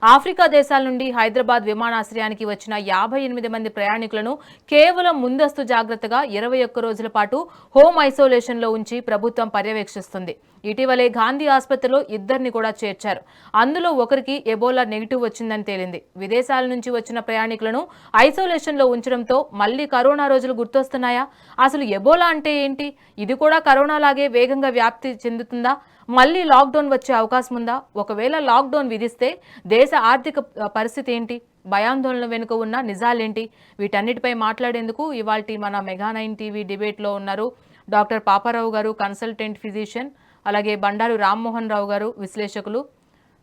Africa దేశాల నుండి హైదరాబాద్ విమానాశ్రయానికి వచ్చిన 58 మంది ప్రయాణికులను కేవలం ముందస్తు జాగ్రత్తగా 21 రోజుల పాటు హోమ్ ఐసోలేషన్లో ఉంచి ప్రభుత్వం పర్యవేక్షిస్తుంది. ఇటీవలే గాంధీ ఆసుపత్రిలో ఇద్దరిని కూడా చేర్చారు. అందులో ఒకరికి ఎబోలా నెగిటివ్ వచ్చిందని తేలింది. విదేశాల నుంచి వచ్చిన ప్రయాణికులను ఐసోలేషన్లో ఉంచడంతో మళ్లీ కరోనా రోజులు గుర్తొస్తున్నాయా? అసలు ఎబోలా అంటే ఏంటి? ఇది కూడా కరోనా లాగే వేగంగా వ్యాప్తి చెందుతుందా? మళ్లీ లాక్డౌన్ వచ్చే అవకాశం ఉందా? ఒకవేళ లాక్డౌన్ విధిస్తే దేశ ఆర్థిక పరిస్థితి ఏంటి? భయాందోళన వెనుక ఉన్న నిజాలేంటి? వీటన్నిటిపై మాట్లాడేందుకు ఇవాల్టి మన మెగా9 టీవీ డిబేట్లో ఉన్నారు డాక్టర్ పాపారావు గారు, కన్సల్టెంట్ ఫిజిషియన్, అలాగే బండారు రామ్మోహన్ రావు గారు, విశ్లేషకులు.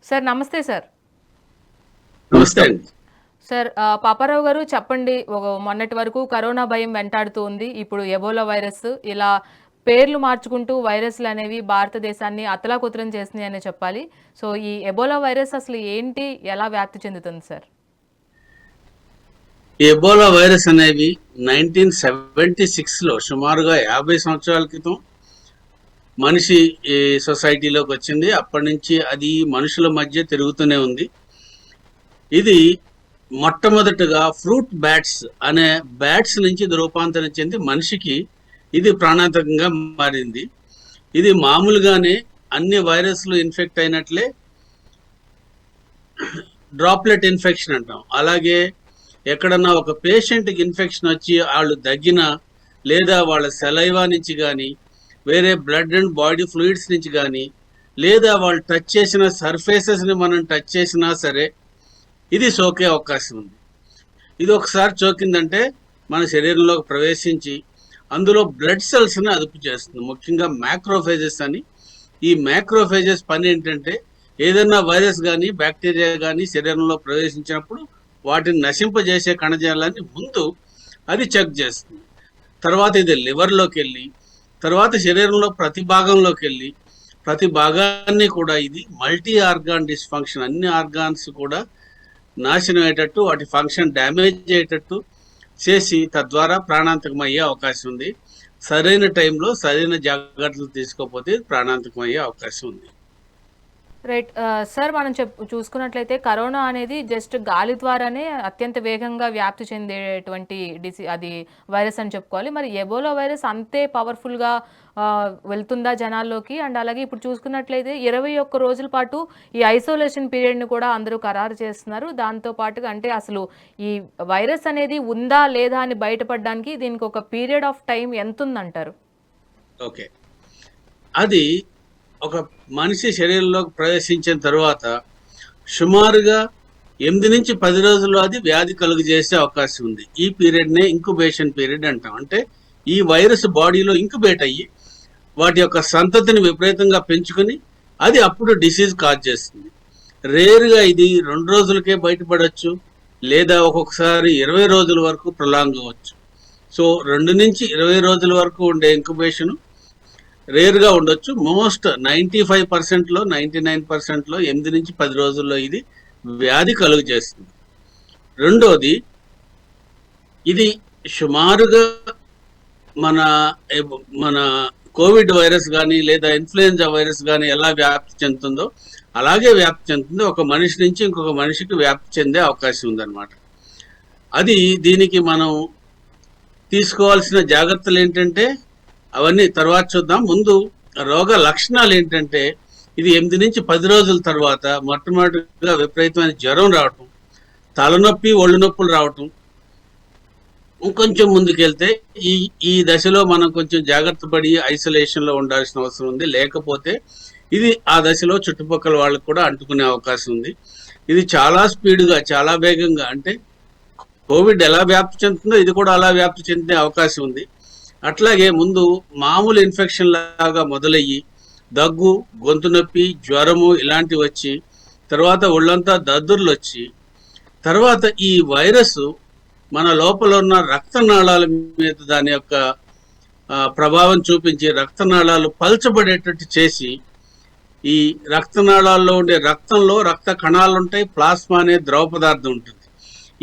సార్ నమస్తే. సార్ నమస్తే. సార్ పాపారావు గారు చెప్పండి, మొన్నటి వరకు కరోనా భయం వెంటాడుతూ ఉంది. ఇప్పుడు ఎబోలా వైరస్, ఇలా పేర్లు మార్చుకుంటూ వైరస్లు అనేవి భారతదేశాన్ని అతలాకుతలం చేస్తున్నాయి అనే చెప్పాలి. సో ఈ ఎబోలా వైరస్ అసలు ఏంటి, ఎలా వ్యాప్తి చెందుతుంది సార్? ఎబోలా వైరస్ అనేవి 1976లో సుమారుగా 50 సంవత్సరాల క్రితం మనిషి సొసైటీలోకి వచ్చింది. అప్పటి నుంచి అది మనుషుల మధ్య తిరుగుతూనే ఉంది. ఇది మొట్టమొదటగా ఫ్రూట్ బ్యాట్స్ అనే బ్యాట్స్ నుంచి రూపాంతరం చెంది మనిషికి ఇది ప్రాణాంతకంగా మారింది. ఇది మామూలుగానే అన్ని వైరస్లు ఇన్ఫెక్ట్ అయినట్లే డ్రాప్లెట్ ఇన్ఫెక్షన్ అంటాం. అలాగే ఎక్కడన్నా ఒక పేషెంట్కి ఇన్ఫెక్షన్ వచ్చి వాళ్ళు దగ్గిన, లేదా వాళ్ళ సెలైవా నుంచి కానీ, వేరే బ్లడ్ అండ్ బాడీ ఫ్లూయిడ్స్ నుంచి కానీ, లేదా వాళ్ళు టచ్ చేసిన సర్ఫేసెస్ని మనం టచ్ చేసినా సరే ఇది సోకే అవకాశం ఉంది. ఇది ఒకసారి సోకిందంటే మన శరీరంలోకి ప్రవేశించి అందులో బ్లడ్ సెల్స్ని అదుపు చేస్తుంది. ముఖ్యంగా మ్యాక్రోఫేజెస్ అని. ఈ మ్యాక్రోఫేజెస్ పని ఏంటంటే ఏదైనా వైరస్ కానీ బ్యాక్టీరియా కానీ శరీరంలో ప్రవేశించినప్పుడు వాటిని నశింపజేసే కణజాలాన్ని ముందు అది చెక్ చేస్తుంది. తర్వాత ఇది లివర్లోకి వెళ్ళి, తర్వాత శరీరంలో ప్రతి భాగంలోకి వెళ్ళి, ప్రతి భాగాన్ని కూడా ఇది మల్టీ ఆర్గాన్ డిస్ఫంక్షన్, అన్ని ఆర్గాన్స్ కూడా నాశనం అయ్యేటట్టు, వాటి ఫంక్షన్ డ్యామేజ్ అయ్యేటట్టు చేసి తద్వారా ప్రాణాంతకం అయ్యే అవకాశం ఉంది. సరైన టైంలో సరైన జాగ్రత్తలు తీసుకోకపోతే ప్రాణాంతకం అయ్యే అవకాశం ఉంది. రైట్ సార్, మనం చూసుకున్నట్లయితే కరోనా అనేది జస్ట్ గాలి ద్వారానే అత్యంత వేగంగా వ్యాప్తి చెందేటువంటి అది వైరస్ అని చెప్పుకోవాలి. మరి ఎబోలా వైరస్ అంతే పవర్ఫుల్గా వెళ్తుందా జనాల్లోకి? అండ్ అలాగే ఇప్పుడు చూసుకున్నట్లయితే 21 రోజుల పాటు ఈ ఐసోలేషన్ పీరియడ్ని కూడా అందరూ ఖరారు చేస్తున్నారు. దాంతో పాటుగా అంటే అసలు ఈ వైరస్ అనేది ఉందా లేదా అని బయటపడడానికి దీనికి ఒక పీరియడ్ ఆఫ్ టైం ఎంత ఉందంటారు? ఓకే, అది ఒక మనిషి శరీరంలోకి ప్రవేశించిన తర్వాత సుమారుగా 8 నుంచి 10 రోజుల్లో అది వ్యాధి కలుగు చేసే అవకాశం ఉంది. ఈ పీరియడ్నే ఇంక్యుబేషన్ పీరియడ్ అంటాం. అంటే ఈ వైరస్ బాడీలో ఇంక్యుబేట్ అయ్యి వాటి యొక్క సంతతిని విపరీతంగా పెంచుకొని అది అప్పుడు డిసీజ్ కాజ్ చేస్తుంది. రేరుగా ఇది 2 రోజులకే బయటపడవచ్చు, లేదా ఒక్కొక్కసారి 20 రోజుల వరకు ప్రొలాంగ్ అవ్వచ్చు. సో 2 నుంచి 20 రోజుల వరకు ఉండే ఇంక్యుబేషను రేర్గా ఉండొచ్చు. మోస్ట్ 95%లో 99%లో 8 నుంచి 10 రోజుల్లో ఇది వ్యాధి కలుగు చేస్తుంది. రెండోది, ఇది సుమారుగా మన కోవిడ్ వైరస్ కానీ లేదా ఇన్ఫ్లుయెంజా వైరస్ కానీ ఎలా వ్యాప్తి చెందుతుందో అలాగే వ్యాప్తి చెందుతుంది. ఒక మనిషి నుంచి ఇంకొక మనిషికి వ్యాప్తి చెందే అవకాశం ఉందన్నమాట. అది దీనికి మనం తీసుకోవాల్సిన జాగ్రత్తలు ఏంటంటే అవన్నీ తర్వాత చూద్దాం. ముందు రోగ లక్షణాలు ఏంటంటే ఇది 8 నుంచి 10 రోజుల తర్వాత మొట్టమొదటిగా విపరీతమైన జ్వరం రావటం, తలనొప్పి, ఒళ్ళు నొప్పులు రావటం. ఇంకొంచెం ముందుకెళ్తే ఈ దశలో మనం కొంచెం జాగ్రత్త పడి ఐసోలేషన్లో ఉండాల్సిన అవసరం ఉంది. లేకపోతే ఇది ఆ దశలో చుట్టుపక్కల వాళ్ళకు కూడా అంటుకునే అవకాశం ఉంది. ఇది చాలా స్పీడ్గా, చాలా వేగంగా, అంటే కోవిడ్ ఎలా వ్యాప్తి చెందుతుందో ఇది కూడా అలా వ్యాప్తి చెందే అవకాశం ఉంది. అట్లాగే ముందు మామూలు ఇన్ఫెక్షన్ లాగా మొదలయ్యి దగ్గు, గొంతు నొప్పి, జ్వరము ఇలాంటివి వచ్చి, తర్వాత ఒళ్ళంతా దద్దుర్లు వచ్చి, తర్వాత ఈ వైరస్ మన లోపల ఉన్న రక్తనాళాల మీద దాని యొక్క ప్రభావం చూపించి రక్తనాళాలు పల్చబడేటట్టు చేసి, ఈ రక్తనాళాల్లో ఉండే రక్తంలో రక్త కణాలు ఉంటాయి, ప్లాస్మా అనే ద్రవ పదార్థం ఉంటుంది.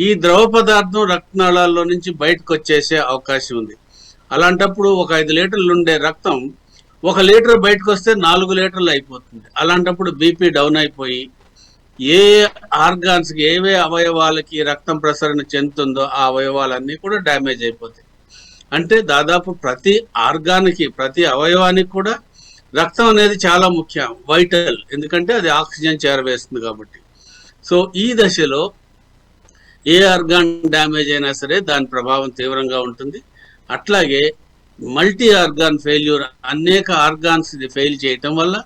ఈ ద్రవ పదార్థం రక్తనాళాల్లో నుంచి బయటకు వచ్చేసే అవకాశం ఉంది. అలాంటప్పుడు ఒక 5 లీటర్లు ఉండే రక్తం 1 లీటర్ బయటకు వస్తే 4 లీటర్లు అయిపోతుంది. అలాంటప్పుడు బీపీ డౌన్ అయిపోయి ఏ ఆర్గాన్స్కి ఏవే అవయవాలకి రక్తం ప్రసరణ చెందుతుందో ఆ అవయవాలన్నీ కూడా డ్యామేజ్ అయిపోతాయి. అంటే దాదాపు ప్రతి ఆర్గాన్కి, ప్రతి అవయవానికి కూడా రక్తం అనేది చాలా ముఖ్యం, వైటల్. ఎందుకంటే అది ఆక్సిజన్ చేరవేస్తుంది కాబట్టి. సో ఈ దశలో ఏ ఆర్గాన్ డ్యామేజ్ అయినా సరే దాని ప్రభావం తీవ్రంగా ఉంటుంది. అట్లాగే మల్టీ ఆర్గాన్ ఫెయిల్యూర్, అనేక ఆర్గాన్స్ ఇది ఫెయిల్ చేయటం వల్ల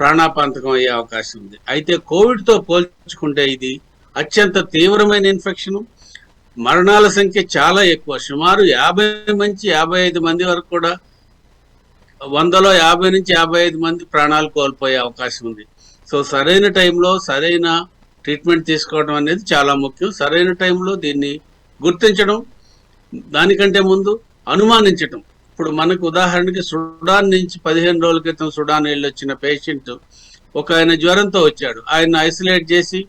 ప్రాణాపాంతకం అయ్యే అవకాశం ఉంది. అయితే కోవిడ్తో పోల్చుకుంటే ఇది అత్యంత తీవ్రమైన ఇన్ఫెక్షన్. మరణాల సంఖ్య చాలా ఎక్కువ, సుమారు 50 నుంచి 55 మంది వరకు కూడా, 100లో 50 నుంచి 55 మంది ప్రాణాలు కోల్పోయే అవకాశం ఉంది. సో సరైన టైంలో సరైన ట్రీట్మెంట్ తీసుకోవడం అనేది చాలా ముఖ్యం. సరైన టైంలో దీన్ని గుర్తించడం, దానికంటే ముందు అనుమానించడం. ఇప్పుడు మనకు ఉదాహరణకి సుడాన్ నుంచి 15 రోజుల క్రితం సుడాన్ వెళ్ళి వచ్చిన పేషెంట్, ఒక ఆయన జ్వరంతో వచ్చాడు. ఆయన ఐసోలేట్ చేసి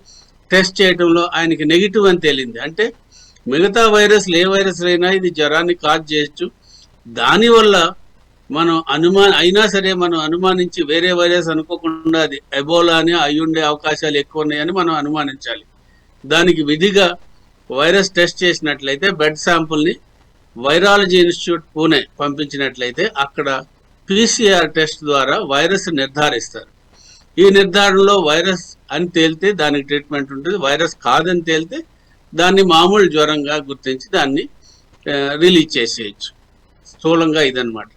టెస్ట్ చేయడంలో ఆయనకి నెగిటివ్ అని తేలింది. అంటే మిగతా వైరస్లు ఏ వైరస్లు అయినా ఇది జ్వరాన్ని కాజ్ చేయొచ్చు. దానివల్ల మనం అయినా సరే మనం అనుమానించి వేరే వైరస్ అనుకోకుండా అది ఎబోలా అని అయ్యుండే అవకాశాలు ఎక్కువ ఉన్నాయని మనం అనుమానించాలి. దానికి విధిగా వైరస్ టెస్ట్ చేసినట్లయితే బెడ్ శాంపుల్ని వైరాలజీ ఇన్స్టిట్యూట్ పూణే పంపించినట్లయితే అక్కడ PCR టెస్ట్ ద్వారా వైరస్ నిర్ధారిస్తారు. ఈ నిర్ధారణలో వైరస్ అని తేలితే దానికి ట్రీట్మెంట్ ఉంటుంది, వైరస్ కాదని తేలితే దాన్ని మామూలు జ్వరంగా గుర్తించి దాన్ని రిలీజ్ చేసేయచ్చు. స్థూలంగా ఇదన్నమాట.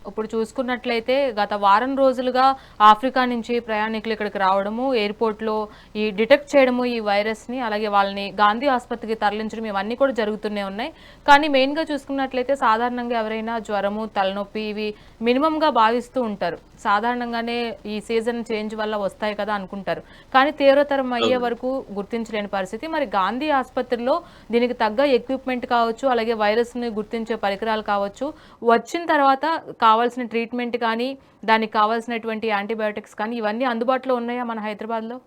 ఇప్పుడు చూసుకున్నట్లయితే గత వారం రోజులుగా ఆఫ్రికా నుంచి ప్రయాణికులు ఇక్కడికి రావడము, ఎయిర్పోర్ట్లో ఈ డిటెక్ట్ చేయడము ఈ వైరస్ని, అలాగే వాళ్ళని గాంధీ ఆసుపత్రికి తరలించడం, ఇవన్నీ కూడా జరుగుతూనే ఉన్నాయి. కానీ మెయిన్గా చూసుకున్నట్లయితే సాధారణంగా ఎవరైనా జ్వరము, తలనొప్పి ఇవి మినిమంగా భావిస్తూ ఉంటారు. సాధారణంగానే ఈ సీజన్ చేంజ్ వల్ల వస్తాయి కదా అనుకుంటారు. కానీ తీవ్రతరం అయ్యే వరకు గుర్తించలేని పరిస్థితి. మరి గాంధీ ఆసుపత్రిలో దీనికి తగ్గ ఎక్విప్మెంట్ కావచ్చు, అలాగే వైరస్ని గుర్తించే పరికరాలు కావచ్చు, వచ్చిన తర్వాత కావాల్సిన ట్రీట్మెంట్ కానీ దానికి కావాల్సినటువంటి యాంటీబయాటిక్స్ కానీ ఇవన్నీ అందుబాటులో ఉన్నాయా మన హైదరాబాద్లో?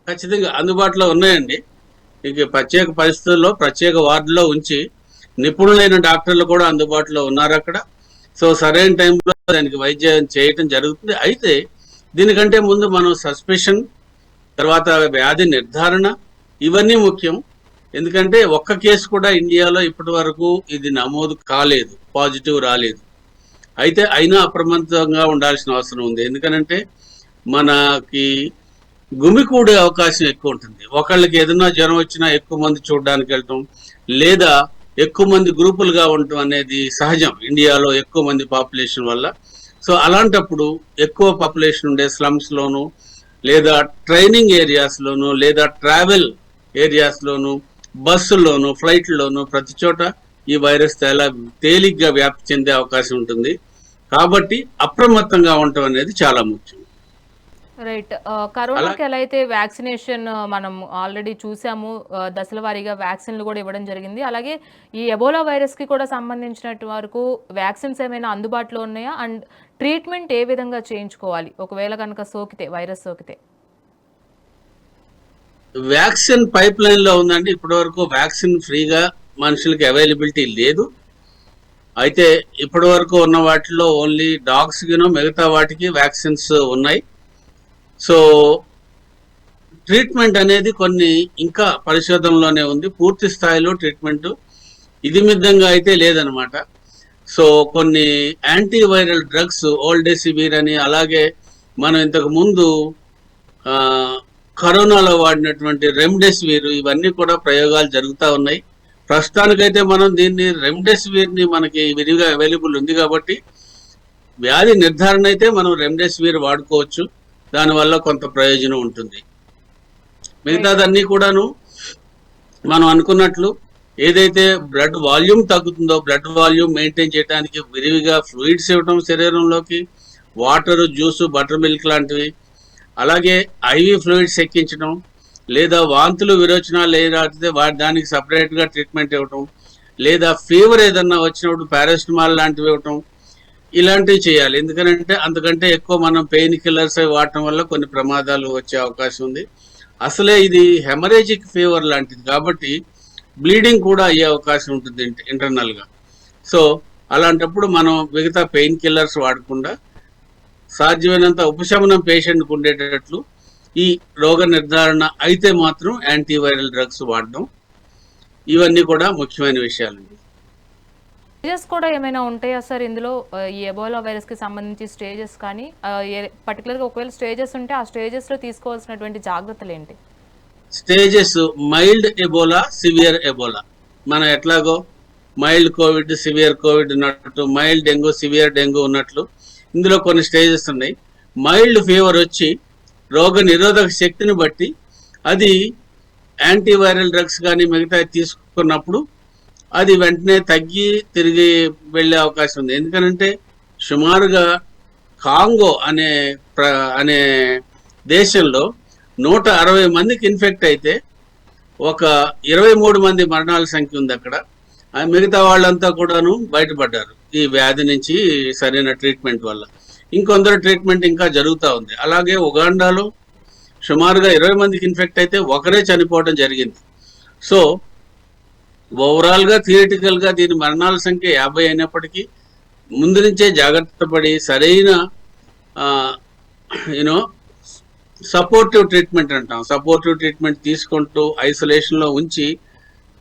ఖచ్చితంగా అందుబాటులో ఉన్నాయండి. ఇక ప్రత్యేక పరిస్థితుల్లో ప్రత్యేక వార్డులో ఉంచి నిపుణులైన డాక్టర్లు కూడా అందుబాటులో ఉన్నారు అక్కడ. సో సరైన టైంలో దానికి వైద్యం చేయటం జరుగుతుంది. అయితే దీనికంటే ముందు మనం సస్పెషన్, తర్వాత వ్యాధి నిర్ధారణ, ఇవన్నీ ముఖ్యం. ఎందుకంటే ఒక్క కేసు కూడా ఇండియాలో ఇప్పటి వరకు ఇది నమోదు కాలేదు, పాజిటివ్ రాలేదు. అయితే అయినా అప్రమత్తంగా ఉండాల్సిన అవసరం ఉంది. ఎందుకనంటే మనకి గుమికూడే అవకాశం ఎక్కువ ఉంటుంది. ఒకళ్ళకి ఏదైనా జ్వరం వచ్చినా ఎక్కువ మంది చూడడానికి వెళ్ళటం, లేదా ఎక్కువ మంది గ్రూపులుగా ఉండటం అనేది సహజం ఇండియాలో ఎక్కువ మంది పాపులేషన్ వల్ల. సో అలాంటప్పుడు ఎక్కువ పాపులేషన్ ఉండే స్లమ్స్లోను, లేదా ట్రైనింగ్ ఏరియాస్లోను, లేదా ట్రావెల్ ఏరియాస్లోను, బస్సుల్లోను, ఫ్లైట్లోను, ప్రతి చోట ఈ వైరస్ తేలిగ్గా వ్యాప్తి చెందే అవకాశం ఉంటుంది. కాబట్టి అప్రమత్తంగా ఉండటం అనేది చాలా ముఖ్యం. రైట్. కరోనాకి ఎలా అయితే వ్యాక్సినేషన్ మనం ఆల్రెడీ చూసాము, దశల వారీగా వ్యాక్సిన్లు కూడా ఇవ్వడం జరిగింది. అలాగే ఈ ఎబోలా వైరస్కి కూడా సంబంధించినట్టు వరకు వ్యాక్సిన్స్ ఏమైనా అందుబాటులో ఉన్నాయా? అండ్ ట్రీట్మెంట్ ఏ విధంగా చేయించుకోవాలి ఒకవేళ కనుక వైరస్ సోకితే? వ్యాక్సిన్ పైప్ లైన్లో ఉందండి. ఇప్పటివరకు వ్యాక్సిన్ ఫ్రీగా మనుషులకి అవైలబిలిటీ లేదు. అయితే ఇప్పటి వరకు ఉన్న వాటిలో ఓన్లీ డాగ్స్కినో మిగతా వాటికి వ్యాక్సిన్స్ ఉన్నాయి. సో ట్రీట్మెంట్ అనేది కొన్ని ఇంకా పరిశోధనలోనే ఉంది. పూర్తి స్థాయిలో ట్రీట్మెంట్ ఇది మిద్దంగా అయితే లేదనమాట. సో కొన్ని యాంటీవైరల్ డ్రగ్స్, ఓల్డెసివిర్ అని, అలాగే మనం ఇంతకు ముందు కరోనాలో వాడినటువంటి రెమ్డెసివిర్, ఇవన్నీ కూడా ప్రయోగాలు జరుగుతూ ఉన్నాయి. ప్రస్తుతానికైతే మనం రెమ్డెసివిర్ని మనకి విరిగా అవైలబుల్ ఉంది కాబట్టి వ్యాధి నిర్ధారణ అయితే మనం రెమ్డెసివిర్ వాడుకోవచ్చు. దానివల్ల కొంత ప్రయోజనం ఉంటుంది. మిగతాదన్నీ కూడాను మనం అనుకున్నట్లు ఏదైతే బ్లడ్ వాల్యూమ్ తగ్గుతుందో, బ్లడ్ వాల్యూమ్ మెయింటైన్ చేయడానికి విరివిగా ఫ్లూయిడ్స్ ఇవ్వడం శరీరంలోకి, వాటర్, జ్యూస్, బటర్ మిల్క్ లాంటివి, అలాగే ఐవి ఫ్లూయిడ్స్ ఎక్కించడం, లేదా వాంతులు, విరోచనాలు లేకపోతే దానికి సపరేట్గా ట్రీట్మెంట్ ఇవ్వటం, లేదా ఫీవర్ ఏదన్నా వచ్చినప్పుడు పారాసిటమాల్ లాంటివి ఇవ్వటం, ఇలాంటివి చేయాలి. ఎందుకంటే అంతకంటే ఎక్కువ మనం పెయిన్ కిల్లర్స్ వాడటం వల్ల కొన్ని ప్రమాదాలు వచ్చే అవకాశం ఉంది. అసలే ఇది హెమరేజిక్ ఫీవర్ లాంటిది కాబట్టి బ్లీడింగ్ కూడా అయ్యే అవకాశం ఉంటుంది ఇంటర్నల్గా. సో అలాంటప్పుడు మనం మిగతా పెయిన్ కిల్లర్స్ వాడకుండా సాధ్యమైనంత ఉపశమనం పేషెంట్కి ఉండేటట్లు ఈ రోగ నిర్ధారణ అయితే మాత్రం యాంటీవైరల్ డ్రగ్స్ వాడడం, ఇవన్నీ కూడా ముఖ్యమైన విషయాలండి. స్టేజెస్ కూడా ఏమైనా ఉంటాయా సార్ ఇందులో? ఈ ఎబోలా వైరస్కి సంబంధించి స్టేజెస్ కానీ పర్టికులర్గా ఒకవేళ స్టేజెస్ ఉంటే ఆ స్టేజెస్లో తీసుకోవాల్సినటువంటి జాగ్రత్తలు ఏంటి? Stages mild Ebola, severe Ebola. మనం ఎట్లాగో మైల్డ్ కోవిడ్, సివియర్ కోవిడ్ ఉన్నట్టు, మైల్డ్ డెంగ్యూ, సివియర్ డెంగ్యూ ఉన్నట్లు ఇందులో కొన్ని స్టేజెస్ ఉన్నాయి. మైల్డ్ ఫీవర్ వచ్చి రోగ నిరోధక శక్తిని బట్టి అది యాంటీవైరల్ డ్రగ్స్ కానీ మిగతా తీసుకున్నప్పుడు అది వెంటనే తగ్గి తిరిగి వెళ్ళే అవకాశం ఉంది. ఎందుకనంటే సుమారుగా కాంగో అనే దేశంలో 160 మందికి ఇన్ఫెక్ట్ అయితే ఒక 23 మంది మరణాల సంఖ్య ఉంది అక్కడ. మిగతా వాళ్ళంతా కూడాను బయటపడ్డారు ఈ వ్యాధి నుంచి సరైన ట్రీట్మెంట్ వల్ల. ఇంకొందరు ట్రీట్మెంట్ ఇంకా జరుగుతూ ఉంది. అలాగే ఉగాండాలో సుమారుగా 20 మందికి ఇన్ఫెక్ట్ అయితే ఒకరే చనిపోవడం జరిగింది. సో ఓవరాల్గా థియరిటికల్గా దీని మరణాల సంఖ్య 50 అయినప్పటికీ ముందు నుంచే జాగ్రత్త పడి సరైన సపోర్టివ్ ట్రీట్మెంట్ అంటాం, సపోర్టివ్ ట్రీట్మెంట్ తీసుకుంటూ ఐసోలేషన్లో ఉంచి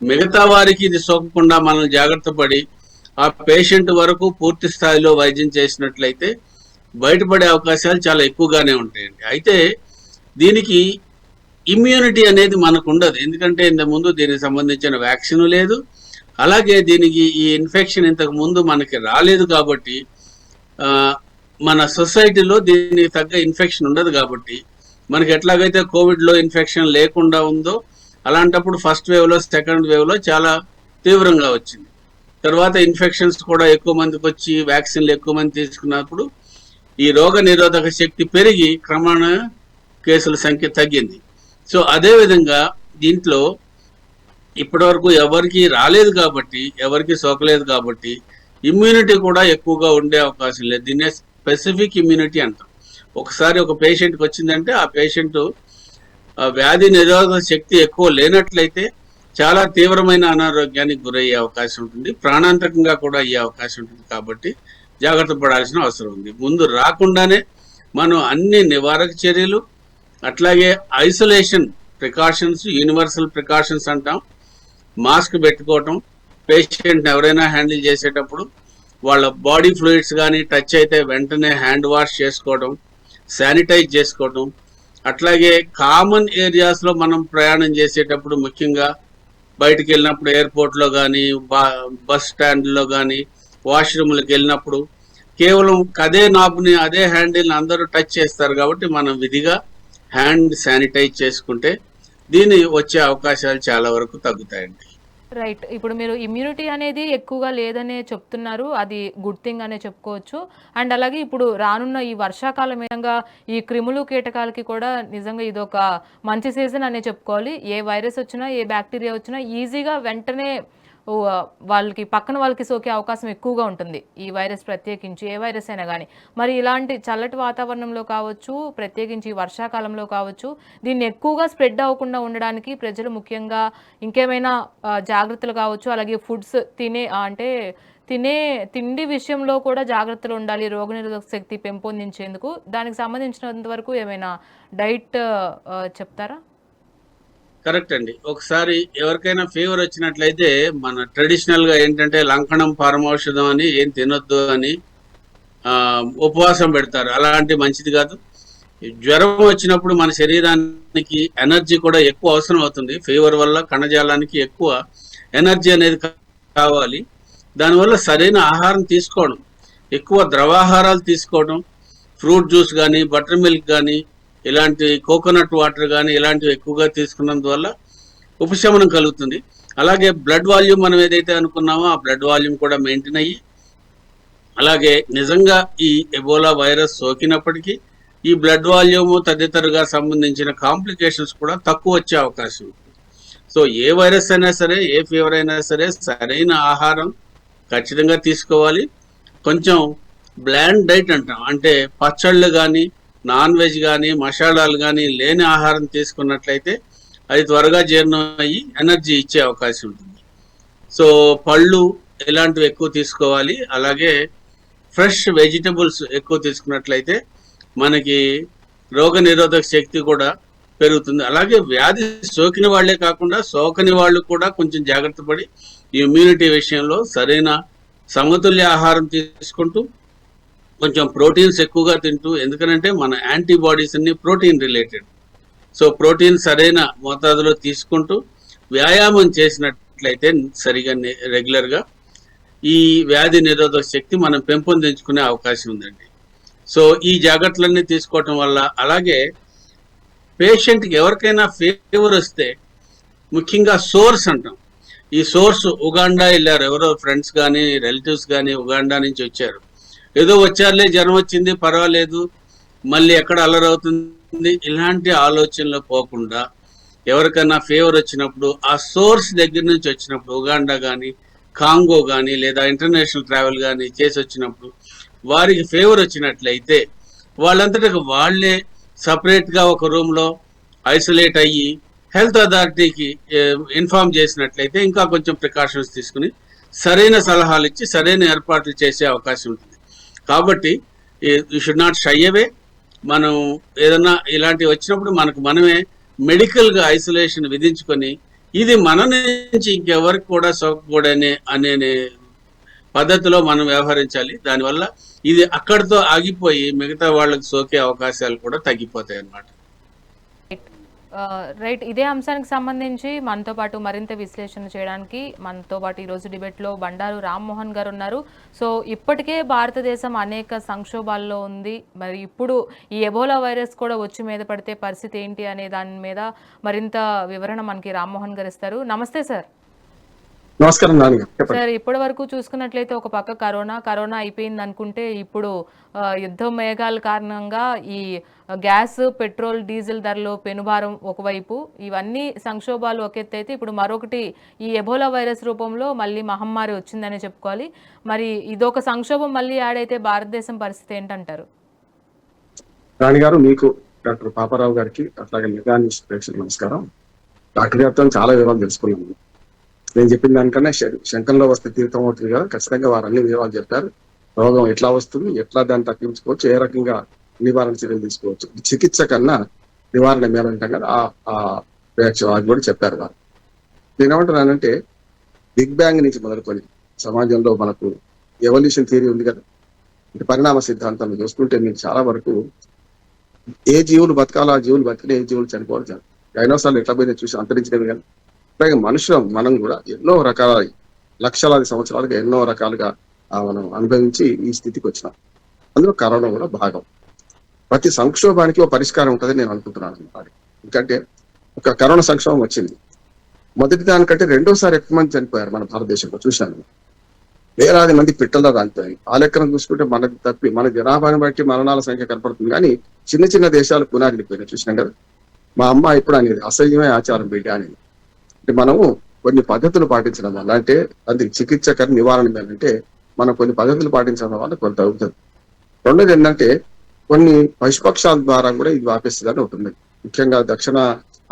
మిగతా వారికి ఇది సోకకుండా మనం జాగ్రత్త పడి ఆ పేషెంట్ వరకు పూర్తి స్థాయిలో వైద్యం చేసినట్లయితే బయటపడే అవకాశాలు చాలా ఎక్కువగానే ఉంటాయండి. అయితే దీనికి ఇమ్యూనిటీ అనేది మనకు ఉండదు. ఎందుకంటే ఇంతకుముందు దీనికి సంబంధించిన వ్యాక్సిన్ లేదు, అలాగే దీనికి ఈ ఇన్ఫెక్షన్ ఇంతకు ముందు మనకి రాలేదు కాబట్టి మన సొసైటీలో దీనికి తగ్గ ఇన్ఫెక్షన్ ఉండదు కాబట్టి మనకి ఎట్లాగైతే కోవిడ్లో ఇన్ఫెక్షన్ లేకుండా ఉందో అలాంటప్పుడు ఫస్ట్ వేవ్లో, సెకండ్ వేవ్లో చాలా తీవ్రంగా వచ్చింది. తర్వాత ఇన్ఫెక్షన్స్ కూడా ఎక్కువ మందికి వచ్చి వ్యాక్సిన్లు ఎక్కువ మంది తీసుకున్నప్పుడు ఈ రోగ నిరోధక శక్తి పెరిగి క్రమేణా కేసుల సంఖ్య తగ్గింది. సో అదేవిధంగా దీంట్లో ఇప్పటివరకు ఎవరికి రాలేదు కాబట్టి, ఎవరికి సోకలేదు కాబట్టి ఇమ్యూనిటీ కూడా ఎక్కువగా ఉండే అవకాశం లేదు. దీన్నే స్పెసిఫిక్ ఇమ్యూనిటీ అంటాం. ఒకసారి ఒక పేషెంట్కి వచ్చిందంటే ఆ పేషెంట్ వ్యాధి నిరోధక శక్తి ఎక్కువ లేనట్లయితే చాలా తీవ్రమైన అనారోగ్యానికి గురయ్యే అవకాశం ఉంటుంది, ప్రాణాంతకంగా కూడా అయ్యే అవకాశం ఉంటుంది. కాబట్టి జాగ్రత్త పడాల్సిన అవసరం ఉంది. ముందు రాకుండానే మనం అన్ని నివారక చర్యలు, అట్లాగే ఐసోలేషన్ ప్రికాషన్స్, యూనివర్సల్ ప్రికాషన్స్ అంటాం, మాస్క్ పెట్టుకోవటం, పేషెంట్ని ఎవరైనా హ్యాండిల్ చేసేటప్పుడు వాళ్ళ బాడీ ఫ్లూయిడ్స్ కానీ టచ్ అయితే వెంటనే హ్యాండ్ వాష్ చేసుకోవడం, శానిటైజ్ చేసుకోవడం, అట్లాగే కామన్ ఏరియాస్లో మనం ప్రయాణం చేసేటప్పుడు ముఖ్యంగా బయటికి వెళ్ళినప్పుడు ఎయిర్పోర్ట్లో కానీ బస్ స్టాండ్లో కానీ వాష్రూమ్లకు వెళ్ళినప్పుడు కేవలం అదే నాబ్ని, అదే హ్యాండిల్ని అందరూ టచ్ చేస్తారు కాబట్టి మనం విధిగా హ్యాండ్ శానిటైజ్ చేసుకుంటే దీని వచ్చే అవకాశాలు చాలా వరకు తగ్గుతాయండి. రైట్. ఇప్పుడు మీరు ఇమ్యూనిటీ అనేది ఎక్కువగా లేదనే చెప్తున్నారు, అది గుడ్ థింగ్ అనే చెప్పుకోవచ్చు. అండ్ అలాగే ఇప్పుడు రానున్న ఈ వర్షాకాలం విధంగా ఈ క్రిములు కీటకాలకి కూడా నిజంగా ఇదొక మంచి సీజన్ అనే చెప్పుకోవాలి. ఏ వైరస్ వచ్చినా, ఏ బ్యాక్టీరియా వచ్చినా ఈజీగా వెంటనే వాళ్ళకి పక్కన వాళ్ళకి సోకే అవకాశం ఎక్కువగా ఉంటుంది, ఈ వైరస్ ప్రత్యేకించి, ఏ వైరస్ అయినా కానీ. మరి ఇలాంటి చల్లటి వాతావరణంలో కావచ్చు, ప్రత్యేకించి వర్షాకాలంలో కావచ్చు, దీన్ని ఎక్కువగా స్ప్రెడ్ అవ్వకుండా ఉండడానికి ప్రజలు ముఖ్యంగా ఇంకేమైనా జాగ్రత్తలు కావచ్చు, అలాగే ఫుడ్స్ తినే తిండి విషయంలో కూడా జాగ్రత్తలు ఉండాలి రోగనిరోధక శక్తి పెంపొందించేందుకు. దానికి సంబంధించినంత వరకు ఏమైనా డైట్ చెప్తారా? కరెక్ట్ అండి. ఒకసారి ఎవరికైనా ఫీవర్ వచ్చినట్లయితే మన ట్రెడిషనల్గా ఏంటంటే లంకణం పరమౌషధం అని ఏం తినొద్దు అని ఉపవాసం పెడతారు. అలాంటి మంచిది కాదు. జ్వరం వచ్చినప్పుడు మన శరీరానికి ఎనర్జీ కూడా ఎక్కువ అవసరం అవుతుంది. ఫీవర్ వల్ల కణజాలానికి ఎక్కువ ఎనర్జీ అనేది కావాలి. దానివల్ల సరైన ఆహారం తీసుకోవడం, ఎక్కువ ద్రవాహారాలు తీసుకోవడం, ఫ్రూట్ జ్యూస్ కానీ, బటర్ మిల్క్ కానీ, ఇలాంటి కోకోనట్ వాటర్ కానీ ఇలాంటివి ఎక్కువగా తీసుకున్నందువల్ల ఉపశమనం కలుగుతుంది. అలాగే బ్లడ్ వాల్యూమ్ మనం ఏదైతే అనుకున్నామో ఆ బ్లడ్ వాల్యూమ్ కూడా మెయింటైన్ అయ్యి, అలాగే నిజంగా ఈ ఎబోలా వైరస్ సోకినప్పటికీ ఈ బ్లడ్ వాల్యూమ్ తదితరుగా సంబంధించిన కాంప్లికేషన్స్ కూడా తక్కువ వచ్చే అవకాశం ఉంటుంది. సో ఏ వైరస్ అయినా సరే, ఏ ఫీవర్ అయినా సరే సరైన ఆహారం ఖచ్చితంగా తీసుకోవాలి. కొంచెం బ్లాండ్ డైట్ అంటాం, అంటే పచ్చళ్ళు కానీ, నాన్ వెజ్ కానీ, మసాలాలు కానీ లేని ఆహారం తీసుకున్నట్లయితే అది త్వరగా జీర్ణం అయ్యి ఎనర్జీ ఇచ్చే అవకాశం ఉంటుంది. సో పళ్ళు ఇలాంటివి ఎక్కువ తీసుకోవాలి. అలాగే ఫ్రెష్ వెజిటబుల్స్ ఎక్కువ తీసుకున్నట్లయితే మనకి రోగ నిరోధక శక్తి కూడా పెరుగుతుంది. అలాగే వ్యాధి సోకిన వాళ్లే కాకుండా సోకని వాళ్ళు కూడా కొంచెం జాగ్రత్త పడి ఇమ్యూనిటీ విషయంలో సరైన సమతుల్య ఆహారం తీసుకుంటూ కొంచెం ప్రోటీన్స్ ఎక్కువగా తింటూ, ఎందుకంటే మన యాంటీబాడీస్ అన్ని ప్రోటీన్ రిలేటెడ్. సో ప్రోటీన్ సరైన మోతాదులో తీసుకుంటూ వ్యాయామం చేసినట్లయితే సరిగా రెగ్యులర్గా ఈ వ్యాధి నిరోధక శక్తి మనం పెంపొందించుకునే అవకాశం ఉందండి. సో ఈ జాగ్రత్తలన్నీ తీసుకోవటం వల్ల, అలాగే పేషెంట్కి ఎవరికైనా ఫీవర్ వస్తే ముఖ్యంగా సోర్స్ అంటాం. ఈ సోర్స్ ఉగాండా వెళ్ళారు, ఎవరో ఫ్రెండ్స్ కానీ రిలేటివ్స్ కానీ ఉగాండా నుంచి వచ్చారు, ఏదో వచ్చారులే జ్వరం వచ్చింది పర్వాలేదు మళ్ళీ ఎక్కడ అల్లరవుతుంది, ఇలాంటి ఆలోచనలు పోకుండా ఎవరికైనా ఫీవర్ వచ్చినప్పుడు ఆ సోర్స్ దగ్గర నుంచి వచ్చినప్పుడు ఉగాండా కానీ కాంగో కానీ లేదా ఇంటర్నేషనల్ ట్రావెల్ కానీ చేసి వచ్చినప్పుడు వారికి ఫీవర్ వచ్చినట్లయితే వాళ్ళంతటా వాళ్ళే సపరేట్గా ఒక రూమ్లో ఐసోలేట్ అయ్యి హెల్త్ అథారిటీకి ఇన్ఫార్మ్ చేసినట్లయితే ఇంకా కొంచెం ప్రికాషన్స్ తీసుకుని సరైన సలహాలు ఇచ్చి సరైన ఏర్పాట్లు చేసే అవకాశం ఉంటుంది. కాబట్టి you should not shy away. మనం ఏదన్నా ఇలాంటివి వచ్చినప్పుడు మనకు మనమే మెడికల్గా ఐసోలేషన్ విధించుకొని ఇది మన నుంచి ఇంకెవరికి కూడా సోకకూడనే అనే పద్ధతిలో మనం వ్యవహరించాలి. దానివల్ల ఇది అక్కడితో ఆగిపోయి మిగతా వాళ్ళకి సోకే అవకాశాలు కూడా తగ్గిపోతాయి అన్నమాట. రైట్. ఇదే అంశానికి సంబంధించి మనతో పాటు మరింత విశ్లేషణ చేయడానికి మనతో పాటు ఈరోజు డిబేట్లో బండారు రామ్మోహన్ గారు ఉన్నారు. సో ఇప్పటికే భారతదేశం అనేక సంక్షోభాల్లో ఉంది. మరి ఇప్పుడు ఈ ఎబోలా వైరస్ కూడా వచ్చి మీద పడితే పరిస్థితి ఏంటి అనే దాని మీద మరింత వివరణ మనకి రామ్మోహన్ గారు ఇస్తారు. నమస్తే సార్. నమస్కారం సార్, ఇప్పటి వరకు చూసుకున్నట్లయితే ఒక పక్క కరోనా అయిపోయింది అనుకుంటే ఇప్పుడు యుద్ధ మేఘాల కారణంగా ఈ గ్యాస్, పెట్రోల్, డీజిల్ ధరలు పెనుభారం ఒకవైపు, ఇవన్నీ సంక్షోభాలు ఒక ఎత్తు అయితే ఇప్పుడు మరొకటి ఈ ఎబోలా వైరస్ రూపంలో మళ్ళీ మహమ్మారి వచ్చిందనే చెప్పుకోవాలి. మరి ఇదొక సంక్షోభం మళ్ళీ యాడ్ అయితే భారతదేశం పరిస్థితి ఏంటంటారు? రాణి గారు, మీకు డాక్టర్ పాపారావు గారికి అట్లాగే నిగాని ప్రేక్షకులకు నమస్కారం. డాక్టర్ గారితో చాలా వివరాలు తెలుసుకున్నాము. నేను చెప్పిన దానికన్నా శంఖంలో వస్తే తీర్థం అవుతుంది కదా, ఖచ్చితంగా వారు అన్ని వివరాలు చెప్పారు. రోగం ఎట్లా వస్తుంది, ఎట్లా దాన్ని తగ్గించుకోవచ్చు, ఏ రకంగా నివారణ చర్యలు తీసుకోవచ్చు, చికిత్స కన్నా నివారణ మేలంటాం కదా, ఆ రియాక్షన్ అది కూడా చెప్పారు వారు. నేను ఏమంటున్నానంటే బిగ్ బ్యాంగ్ నుంచి మొదలుకొని సమాజంలో మనకు ఎవల్యూషన్ థియరీ ఉంది కదా, పరిణామ సిద్ధాంతాన్ని చూసుకుంటే మీకు చాలా వరకు ఏ జీవులు బతకాలో ఆ జీవులు బతికిన, ఏ జీవులు చనిపోవాలి. డైనోసార్లు ఎట్లా పోయినా చూసి అంతరించినవి కానీ, అలాగే మనుషులు మనం కూడా ఎన్నో రకాల లక్షలాది సంవత్సరాలుగా ఎన్నో రకాలుగా మనం అనుభవించి ఈ స్థితికి వచ్చినాం. అందులో కరోనా కూడా భాగం. ప్రతి సంక్షోభానికి ఒక పరిష్కారం ఉంటుందని నేను అనుకుంటున్నాను. ఎందుకంటే ఒక కరోనా సంక్షోభం వచ్చింది, మొదటి దానికంటే రెండోసారి ఎక్కువ మంది చనిపోయారు మన భారతదేశంలో. చూశాను, వేలాది మంది పిట్టల్లో రాలిపోయాయి. ఆ లెక్కను చూసుకుంటే మనది తప్పి మన జనాభాని బట్టి మరణాల సంఖ్య కనపడుతుంది, కానీ చిన్న చిన్న దేశాలు పునాదిపోయినాయి. చూసినాం కదా, మా అమ్మ ఇప్పుడు అనేది అసహ్యమే ఆచారం బిడ్డ అనేది. అంటే మనము కొన్ని పద్ధతులు పాటించడం వల్ల, అంటే అది చికిత్సకర నివారణ ఏంటంటే మనం కొన్ని పద్ధతులు పాటించడం వల్ల కొంత అవుతుంది. రెండోది ఏంటంటే కొన్ని పశుపక్షాల ద్వారా కూడా ఇది వ్యాపిస్తుందని ఉంటుంది. ముఖ్యంగా దక్షిణ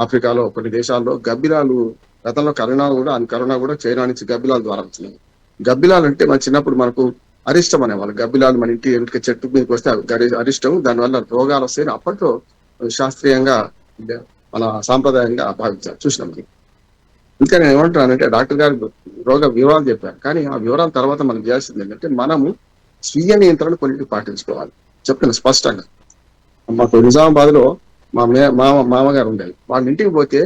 ఆఫ్రికాలో కొన్ని దేశాల్లో గబ్బిలాలు, గతంలో కరోనా కూడా చైనా నుంచి గబ్బిలాల ద్వారా వచ్చినాయి. గబ్బిలాలు అంటే మన చిన్నప్పుడు మనకు అరిష్టం అనేవాళ్ళు. గబ్బిలాలు మన ఇంటి చెట్టు మీదకి వస్తే అరిష్టం, దానివల్ల రోగాలు వస్తాయని అప్పట్లో శాస్త్రీయంగా మన సాంప్రదాయంగా భావించారు. చూసినాం. ఇంకా నేను ఏమంటున్నానంటే డాక్టర్ గారు రోగ వివరాలు చెప్పారు, కానీ ఆ వివరాల తర్వాత మనం చేయాల్సింది ఏంటంటే మనము స్వీయ నియంత్రణ కొన్నింటికి పాటించుకోవాలి. చెప్తున్నా స్పష్టంగా. మాకు నిజామాబాద్ లో మా మామగారు ఉండేది. వాళ్ళ ఇంటికి పోతే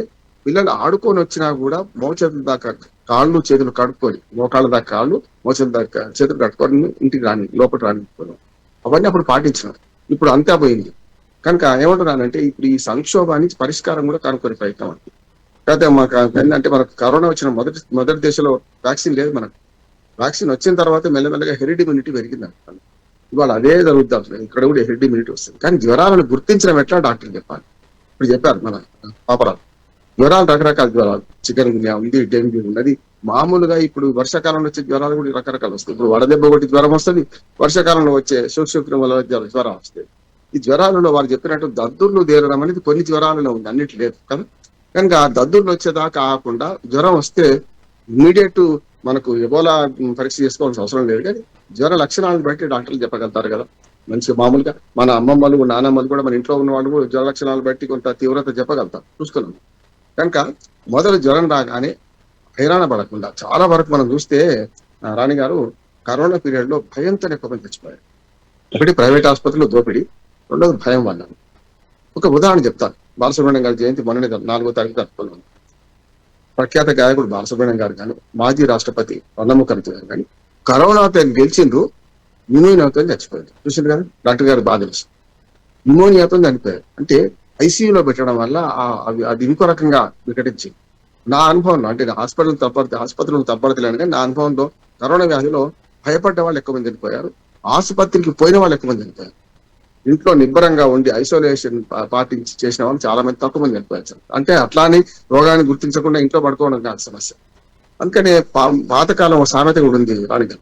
పిల్లలు ఆడుకొని వచ్చినా కూడా మోచేతుల దాకా కాళ్ళు చేతులు కడుక్కొని, మోకాళ్ళ దాకా కాళ్ళు మోచేతుల దాకా చేతులు కట్టుకొని ఇంటికి లోపల రానిపోవడం, అవన్నీ అప్పుడు పాటించినారు. ఇప్పుడు అంతా పోయింది. కనుక ఏమంటున్నానంటే ఇప్పుడు ఈ సంక్షోభానికి పరిష్కారం కూడా కనుక్కొని ప్రయత్నం అంటే కాకపోతే మాకు ఏంటంటే మనకు కరోనా వచ్చిన మొదటి దశలో వ్యాక్సిన్ లేదు. మనకు వ్యాక్సిన్ వచ్చిన తర్వాత మెల్లమెల్లగా హెరిడ్ ఇమ్యూనిటీ పెరిగింది అనుకోండి. ఇవాళ అదే జరుగుతుంది. ఇక్కడ కూడా హెరిడ్ ఇమ్యూనిటీ వస్తుంది. కానీ జ్వరాలను గుర్తించడం ఎట్లా డాక్టర్లు చెప్పాలి. ఇప్పుడు చెప్పారు మన పాపరాలు, జ్వరాలు రకరకాల జ్వరాలు, చికెన్ గున్యా ఉంది, డెంగ్యూ ఉన్నది. మామూలుగా ఇప్పుడు వర్షాకాలంలో వచ్చే జ్వరాలు కూడా రకరకాలు వస్తాయి. ఇప్పుడు వడదెబ్బ ఒకటి జ్వరం వస్తుంది, వర్షాకాలంలో వచ్చే సూక్ష్మక్రిముల వల్ల జ్వరం వస్తుంది. ఈ జ్వరాలలో వారు చెప్పినట్టు దద్దుర్లు తేరడం అనేది కొన్ని జ్వరాలలో ఉంది, అన్నిటి లేదు కదా. కనుక ఆ దద్దుర్లు వచ్చేదాకా కాకుండా జ్వరం వస్తే ఇమ్మీడియట్ మనకు ఎబోలా పరీక్ష చేసుకోవాల్సిన అవసరం లేదు, కానీ జ్వర లక్షణాలను బట్టి డాక్టర్లు చెప్పగలుగుతారు కదా. మంచి మామూలుగా మన అమ్మమ్మలు నానమ్మలు కూడా మన ఇంట్లో ఉన్న వాళ్ళు కూడా జ్వర లక్షణాలు బట్టి కొంత తీవ్రత చెప్పగలుగుతాం, చూస్తున్నాం. కనుక మొదలు జ్వరం రాగానే హైరాణ పడకుండా చాలా వరకు మనం చూస్తే రాణి గారు కరోనా పీరియడ్ లో భయంతో ఎక్కువ మంది చచ్చిపోయారు. ఒకటి ప్రైవేట్ ఆసుపత్రిలో దోపిడీ, రెండోది భయం వల్ల. ఒక ఉదాహరణ చెప్తాను. బాలసుబ్రహ్మణ్యం గారి జయంతి మొన్ననే 4వ తారీఖు జరుపుకున్నాం. ప్రఖ్యాత గాయకుడు బాలసుబ్రహ్మణ్యం గారు కానీ, మాజీ రాష్ట్రపతి ప్రణబ్ ముఖర్జీ గారు కానీ కరోనాతో గెలిచిండ్రు, న్యూమోనియాతో చచ్చిపోయారు. చూసింది కదా డాక్టర్ గారు బాధ తెలుసు. న్యూమోనియాతో చనిపోయారు అంటే ఐసీయూలో పెట్టడం వల్ల అది ఇంకో రకంగా వికటించింది. నా అనుభవంలో అంటే ఆసుపత్రులు తప్పడతలేను కానీ నా అనుభవంలో కరోనా వ్యాధిలో భయపడ్డ వాళ్ళు ఎక్కువ మంది చనిపోయారు, ఆసుపత్రికి పోయిన వాళ్ళు ఎక్కువ మంది చనిపోయారు. ఇంట్లో నిబ్బరంగా ఉండి ఐసోలేషన్ పాటించి చేసిన వాళ్ళు చాలా మంది తక్కువ మంది చనిపోయారు. అంటే అట్లానే రోగాన్ని గుర్తించకుండా ఇంట్లో పడుకోవడం కాదు సమస్య. అందుకనే పాతకాలం ఒక సామెత కూడా ఉంది రాణిగా,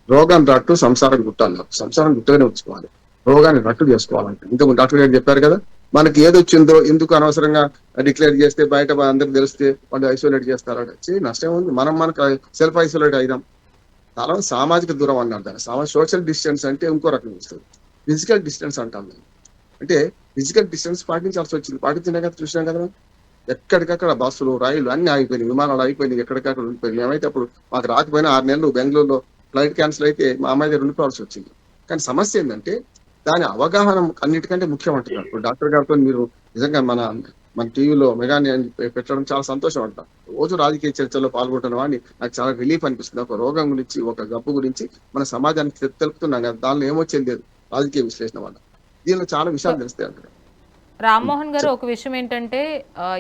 రోగాన్ని రట్టు సంసారం గుట్టాలి. సంసారం గుట్టగానే ఉంచుకోవాలి, రోగాన్ని రట్టు చేసుకోవాలంటే. ఇంతకు డాక్టర్ గారు చెప్పారు కదా, మనకి ఏది వచ్చిందో ఎందుకు అనవసరంగా డిక్లేర్ చేస్తే బయట అందరికి తెలిస్తే వాళ్ళు ఐసోలేట్ చేస్తారని నష్టం ఉంది. మనకు సెల్ఫ్ ఐసోలేట్ అయిదాం. చాలా సామాజిక దూరం అన్నారు దాన్ని. సోషల్ డిస్టెన్స్ అంటే ఇంకో రకం వస్తుంది, ఫిజికల్ డిస్టెన్స్ అంటాం దాన్ని. అంటే ఫిజికల్ డిస్టెన్స్ పాటించాల్సి వచ్చింది, పాటించినా కదా చూసినాం కదా. ఎక్కడికక్కడ బస్సులు రైళ్లు అన్ని ఆగిపోయినాయి, విమానాలు అయిపోయినాయి, ఎక్కడికక్కడ ఉండిపోయినాయి. మేమైతే అప్పుడు మాకు రాకపోయినా 6 నెలలు బెంగళూరులో ఫ్లైట్ క్యాన్సిల్ అయితే మా అమ్మాయి దగ్గర ఉండిపోవాల్సి వచ్చింది. కానీ సమస్య ఏంటంటే దాని అవగాహన అన్నిటికంటే ముఖ్యం అంటున్నారు. ఇప్పుడు డాక్టర్ గారితో మీరు నిజంగా మన టీవీలో మెగాని పెట్టడం చాలా సంతోషం అంటారు. రోజు రాజకీయ చర్చల్లో పాల్గొంటున్నాం అని నాకు చాలా రిలీఫ్ అనిపిస్తుంది. ఒక రోగం గురించి, ఒక జబ్బు గురించి మన సమాజానికి తెలుపుతున్నాం కదా, దానిలో ఏమొచ్చేది లేదు రాజకీయ విశ్లేషణ వల్ల. దీనిలో చాలా విషయాలు తెలుస్తాయి అంటారు. రామ్మోహన్ గారు, ఒక విషయం ఏంటంటే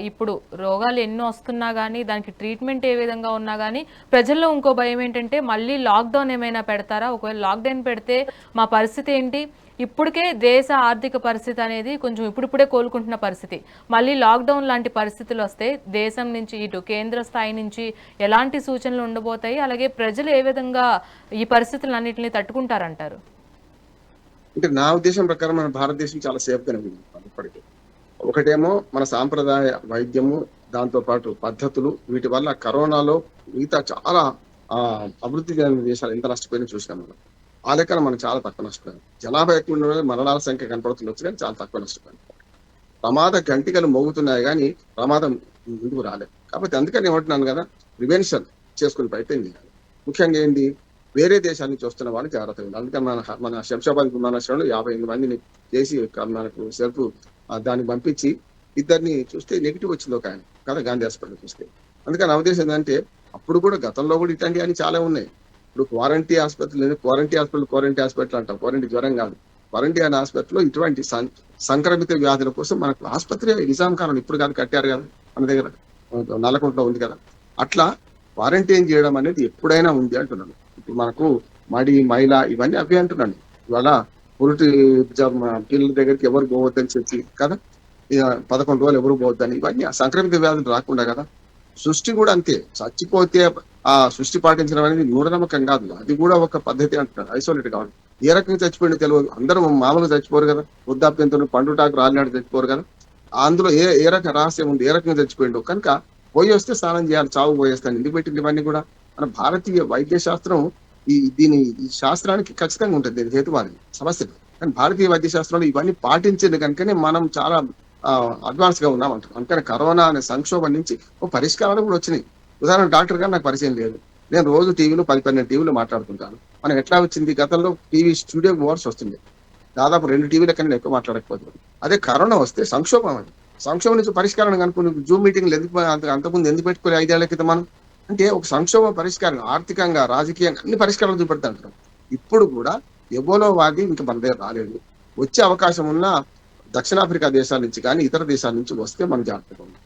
ఇప్పుడు రోగాలు ఎన్నో వస్తున్నా కానీ దానికి ట్రీట్మెంట్ ఏ విధంగా ఉన్నా కానీ ప్రజల్లో ఇంకో భయం ఏంటంటే మళ్ళీ లాక్డౌన్ ఏమైనా పెడతారా, ఒకవేళ లాక్డౌన్ పెడితే మా పరిస్థితి ఏంటి? ఇప్పటికే దేశ ఆర్థిక పరిస్థితి అనేది కొంచెం ఇప్పుడిప్పుడే కోలుకుంటున్న పరిస్థితి, మళ్ళీ లాక్డౌన్ లాంటి పరిస్థితులు వస్తే దేశం నుంచి ఇటు కేంద్ర స్థాయి నుంచి ఎలాంటి సూచనలు ఉండబోతాయి, అలాగే ప్రజలు ఏ విధంగా ఈ పరిస్థితులన్నింటినీ తట్టుకుంటారంటారు? అంటే నా ఉద్దేశం ప్రకారం మన భారతదేశం చాలా సేఫ్ గానే ఉంది ఇప్పటికీ. ఒకటేమో మన సాంప్రదాయ వైద్యము, దాంతో పాటు పద్ధతులు, వీటి వల్ల కరోనాలో మిగతా చాలా అభివృద్ధి చెందిన దేశాలు ఎంత నష్టపోయినా చూసినాం మనం. ఆ లెక్కన మనం చాలా తక్కువ నష్టపోయాం. జనాభా ఎక్కువ ఉన్న మరణాల సంఖ్య కనపడుతుండొచ్చు కానీ చాలా తక్కువ నష్టపోయాం. ప్రమాద గంటికలు మోగుతున్నాయి కానీ ప్రమాదం ముందుకు రాలేదు. కాబట్టి అందుకని ఏమంటున్నాను కదా, ప్రివెన్షన్ చేసుకుని ప్రయత్నం చేయాలి. ముఖ్యంగా ఏంటి, వేరే దేశాల నుంచి వస్తున్న వాళ్ళు జాగ్రత్తగా ఉంది. అందుకని మన శంషాబాద్ విమానాశ్రయంలో 58 మందిని చేసి మనకు సెల్ఫ్ దాన్ని పంపించి 2 చూస్తే నెగిటివ్ వచ్చింది ఒక ఆయన కదా, గాంధీ హాస్పిటల్ చూస్తే. అందుకని నా ఉద్దేశం ఏంటంటే అప్పుడు కూడా గతంలో కూడా ఇట్లాంటివి అని చాలా ఉన్నాయి. ఇప్పుడు క్వారంటీ హాస్పిటల్ అంటాం, క్వారంటీ జ్వరం కాదు, క్వారంటైన్ హాస్పిటల్లో ఇటువంటి సంక్రమిత వ్యాధుల కోసం మనకు ఆసుపత్రి నిజాం కాలం ఇప్పుడు కాదు కట్టారు కదా, మన దగ్గర నల్లకుంటలో ఉంది కదా. అట్లా క్వారంటైన్ చేయడం అనేది ఎప్పుడైనా ఉంది అంటున్నాను. ఇప్పుడు మనకు మడి మైల ఇవన్నీ అవే అంటున్నాను. ఇవాళ పురుటి పిల్లల దగ్గరికి ఎవరు పోవద్దని చెప్పి కదా, 11 రోజులు ఎవరు పోవద్దని, ఇవన్నీ సంక్రమిత వ్యాధులు రాకుండా కదా. సృష్టి కూడా అంతే, చచ్చిపోతే ఆ సృష్టి పాటించడం అనేది మూఢనమ్మకం కాదు, అది కూడా ఒక పద్ధతి అంటున్నారు. ఐసోలేట్ కావాలి. ఏ రకంగా చచ్చిపోయిందో తెలియదు. అందరూ మామూలుగా చచ్చిపోరు కదా, వృద్ధాప్యంతో పండుటాకు రాలినాడు చచ్చిపోరు కదా. అందులో ఏ రకం రహస్యం ఉంది, ఏ రకంగా చచ్చిపోయిందో. కనుక పోయి వస్తే స్నానం చేయాలి, చావు పోయేస్తాను ఎందుకు పెట్టింది ఇవన్నీ కూడా. మన భారతీయ వైద్య శాస్త్రం ఈ శాస్త్రానికి ఖచ్చితంగా ఉంటుంది, దీని హేతువాది సమస్యలు. కానీ భారతీయ వైద్య శాస్త్రంలో ఇవన్నీ పాటించేది కనుకనే మనం చాలా అడ్వాన్స్ గా ఉన్నాం అంటారు. అందుకని కరోనా అనే సంక్షోభం నుంచి ఓ పరిష్కారాలు కూడా వచ్చినాయి. ఉదాహరణ డాక్టర్ గారు నాకు పరిచయం లేదు, నేను రోజు టీవీలో 10-12 టీవీలో మాట్లాడుతుంటాను. మనం ఎట్లా వచ్చింది, గతంలో టీవీ స్టూడియో ఓవర్స్ వస్తుంది, దాదాపు 2 టీవీల కన్నా ఎక్కువ మాట్లాడకపోతుంది. అదే కరోనా వస్తే సంక్షోభం, అది సంక్షోభం నుంచి పరిష్కారం కనుక్కుని జూమ్ మీటింగ్లు ఎందుకు అంతకుముందు ఎందుకు పెట్టుకోలే 5 ఏళ్ల క్రితం మనం. అంటే ఒక సంక్షోభ పరిష్కారం, ఆర్థికంగా రాజకీయంగా అన్ని పరిష్కారాలు చూపెడతాంటారు. ఇప్పుడు కూడా ఎబోలో వాది ఇంకా మన దగ్గర రాలేదు. వచ్చే అవకాశం ఉన్న దక్షిణాఫ్రికా దేశాల నుంచి కానీ ఇతర దేశాల నుంచి వస్తే మనం జాగ్రత్తగా ఉన్నాం.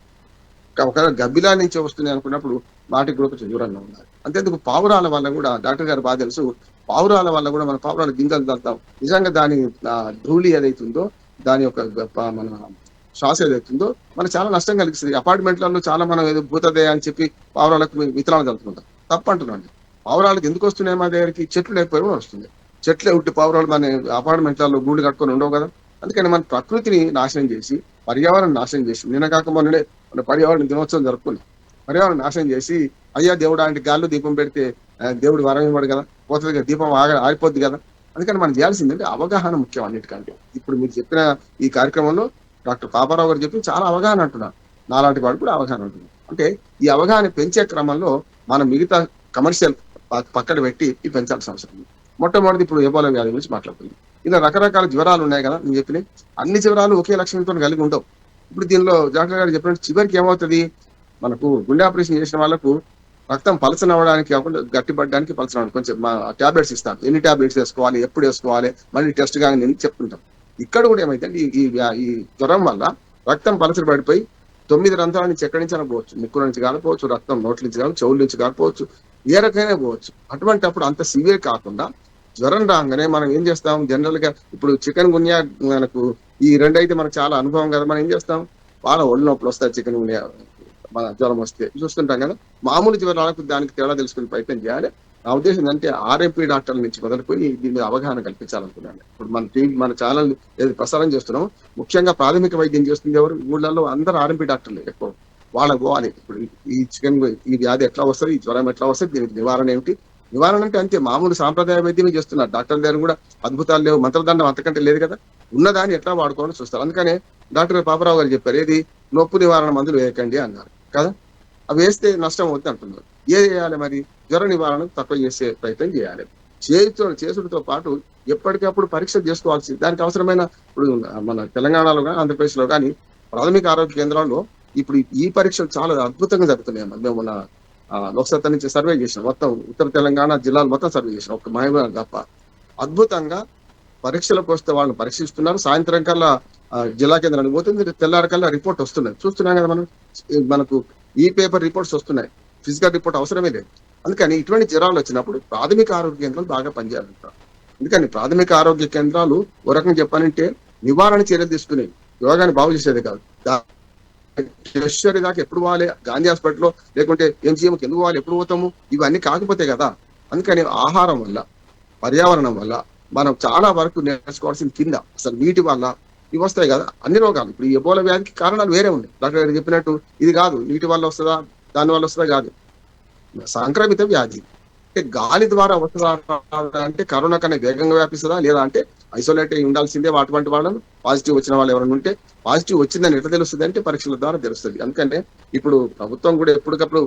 ఒకవేళ గబ్బిలా నుంచి వస్తుంది అనుకున్నప్పుడు వాటికి కూడా కొంచెం దూరంగా ఉండాలి. అంతేందుకు పావురాల వల్ల కూడా డాక్టర్ గారు బాగా తెలుసు, పావురాల వల్ల కూడా మన పావురాల గింజలు తగ్గుతాం. నిజంగా దాని ధూళి ఏదైతుందో, దాని యొక్క మన శ్వాస ఏదైతుందో మనకు చాలా నష్టం కలిగిస్తుంది. అపార్ట్మెంట్లలో చాలా మనం ఏదో భూతదే అని చెప్పి పావురాలకు విత్తనాలు చల్లుతుంటాం, తప్పు అంటున్నాండి. పావురాలకు ఎందుకు వస్తున్నాయి మా దగ్గరికి, చెట్లు లేకపోయి కూడా వస్తుంది. చెట్లే ఉట్టి పావురాలు మన అపార్ట్మెంట్లలో గూడు కట్టుకొని ఉండవు కదా. అందుకని మన ప్రకృతిని నాశనం చేసి, పర్యావరణం నాశనం చేసి, నిన్న కాక మొన్ననే మన పర్యావరణ దినోత్సవం జరుపుకున్నాం. పర్యావరణం నాశనం చేసి అయ్యా దేవుడు అంటే గాల్లో దీపం పెడితే దేవుడు వరం ఇవ్వడు కదా, పోతుంది కదా, దీపం ఆరిపోద్ది కదా. అందుకని మనం చేయాల్సిందంటే అవగాహన ముఖ్యం అన్నిటికంటే. ఇప్పుడు మీరు చెప్పిన ఈ కార్యక్రమంలో డాక్టర్ పాపారావు గారు చెప్పి చాలా అవగాహన అంటున్నారు. నాలాంటి వాడు కూడా అవగాహన ఉంటుంది. అంటే ఈ అవగాహన పెంచే క్రమంలో మనం మిగతా కమర్షియల్ పక్కన పెట్టి పెంచాల్సిన అవసరం ఉంది. మొట్టమొదటి ఇప్పుడు ఎబోలా వ్యాధి గురించి మాట్లాడుతుంది. ఇలా రకరకాల జ్వరాలు ఉన్నాయి కదా నేను చెప్పినవి. అన్ని జ్వరాలు ఒకే లక్షణంతో కలిగి ఉండవు. ఇప్పుడు దీనిలో డాక్టర్ గారు చెప్పినట్టు చివరికి ఏమవుతుంది, మనకు గుండె ఆపరేషన్ చేసిన వాళ్ళకు రక్తం పలచనవ్వడానికి కాకుండా గట్టిపడడానికి పలచనవ్వడానికి కొంచెం టాబ్లెట్స్ ఇస్తాం. ఎన్ని టాబ్లెట్స్ వేసుకోవాలి, ఎప్పుడు వేసుకోవాలి, మళ్ళీ టెస్ట్ కానీ నేను చెప్తుంటాం. ఇక్కడ కూడా ఏమైందంటే ఈ జ్వరం వల్ల రక్తం పలచన పడిపోయి 9 రంధ్రాల నుంచి ఎక్కడి నుంచి అయినా పోవచ్చు. ముక్కు నుంచి కాకపోవచ్చు, రక్తం నోట్ల నుంచి కావచ్చు, చెవుల నుంచి కాకపోవచ్చు, ఏ రకమైనా పోవచ్చు. అటువంటి అప్పుడు అంత సివియర్ కాకుండా జ్వరం రాగానే మనం ఏం చేస్తాం, జనరల్ గా ఇప్పుడు చికెన్ గున్యా మనకు ఈ రెండు అయితే మనకు చాలా అనుభవం కదా, మనం ఏం చేస్తాం, వాళ్ళ ఒళ్ళు నొప్పులు వస్తాయి చికెన్ గున్యా మన జ్వరం వస్తే చూస్తుంటాం కదా. మామూలు జ్వరాలకు దానికి తేడా తెలుసుకుని ప్రయత్నం చేయాలి. నా ఉద్దేశం ఏంటంటే ఆర్ఎంపీ డాక్టర్ల నుంచి మొదలుకొని దీని మీద అవగాహన కల్పించాలనుకున్నాను. ఇప్పుడు మన టీవీ మన ఛానల్ ఏది ప్రసారం చేస్తున్నాం, ముఖ్యంగా ప్రాథమిక వైద్యం చేస్తుంది ఎవరు, ఊళ్ళల్లో అందరూ ఆర్ఎంపీ డాక్టర్లు ఎక్కువ. వాళ్ళకు పోవాలి. ఇప్పుడు ఈ చికెన్ ఈ వ్యాధి ఎట్లా వస్తుంది, ఈ జ్వరం ఎట్లా వస్తుంది, దీనికి నివారణ ఏమిటి. నివారణ అంటే అంతే మామూలు సాంప్రదాయ వైద్యమే చేస్తున్నారు. డాక్టర్ దగ్గర కూడా అద్భుతాలు లేవు, మంత్రదండం అంతకంటే లేదు కదా. ఉన్నదాన్ని ఎట్లా వాడుకోవాలని చూస్తారు. అందుకనే డాక్టర్ పాపారావు గారు చెప్పారు, ఏది నొప్పి నివారణ మందులు వేయకండి అన్నారు కదా. అవి వేస్తే నష్టం అవుతుంది అంటున్నారు. ఏం చేయాలి మరి, జ్వర నివారణ తక్కువ చేసే ప్రయత్నం చేయాలి. చేసుడితో పాటు ఎప్పటికప్పుడు పరీక్షలు చేసుకోవాల్సి, దానికి అవసరమైన ఇప్పుడు మన తెలంగాణలో కానీ ఆంధ్రప్రదేశ్లో కానీ ప్రాథమిక ఆరోగ్య కేంద్రాల్లో ఇప్పుడు ఈ పరీక్షలు చాలా అద్భుతంగా జరుగుతున్నాయి. మేము మన లోక్సత్తా నుంచి సర్వే చేసినాం, మొత్తం ఉత్తర తెలంగాణ జిల్లాలు మొత్తం సర్వే చేసినాం, ఒక మహబూబ్ తప్ప. అద్భుతంగా పరీక్షలకు వస్తే వాళ్ళని పరీక్షిస్తున్నారు. సాయంత్రం కల్లా జిల్లా కేంద్రానికి పోతుంది, తెల్లారి కల్లా రిపోర్ట్ వస్తున్నది. చూస్తున్నాం కదా మనం, మనకు ఈ పేపర్ రిపోర్ట్స్ వస్తున్నాయి, ఫిజికల్ రిపోర్ట్ అవసరమే లేదు. అందుకని ఇటువంటి జ్వరాలు వచ్చినప్పుడు ప్రాథమిక ఆరోగ్య కేంద్రాలు బాగా పనిచేయాలంటారు. అందుకని ప్రాథమిక ఆరోగ్య కేంద్రాలు ఒక రకంగా చెప్పాలంటే నివారణ చర్యలు తీసుకునేవి, యోగాన్ని బాగు చేసేది కాదు. దాకా ఎప్పుడు పోవాలి, గాంధీ హాస్పిటల్లో లేకుంటే ఎంజిఎంకి ఎందుకు పోవాలి, ఎప్పుడు పోతాము, ఇవన్నీ కాకపోతే కదా. అందుకని ఆహారం వల్ల, పర్యావరణం వల్ల మనం చాలా వరకు నేర్చుకోవాల్సింది కింద అసలు నీటి వల్ల ఇవి వస్తాయి కదా అన్ని రోగాలు. ఇప్పుడు ఈ ఎబోలా వ్యాధికి కారణాలు వేరే ఉన్నాయి. డాక్టర్ గారు చెప్పినట్టు ఇది కాదు, నీటి వల్ల వస్తుందా దాని వల్ల వస్తుందా కాదు, సంక్రమిత వ్యాధి. అంటే గాలి ద్వారా వస్తుందా అంటే కరోనా కన్నా వేగంగా వ్యాపిస్తుందా లేదా అంటే ఐసోలేట్ అయి ఉండాల్సిందే. అటువంటి వాళ్ళను పాజిటివ్ వచ్చిన వాళ్ళు ఎవరైనా ఉంటే పాజిటివ్ వచ్చిందని ఎట్లా తెలుస్తుంది అంటే పరీక్షల ద్వారా తెలుస్తుంది. అందుకంటే ఇప్పుడు ప్రభుత్వం కూడా ఎప్పటికప్పుడు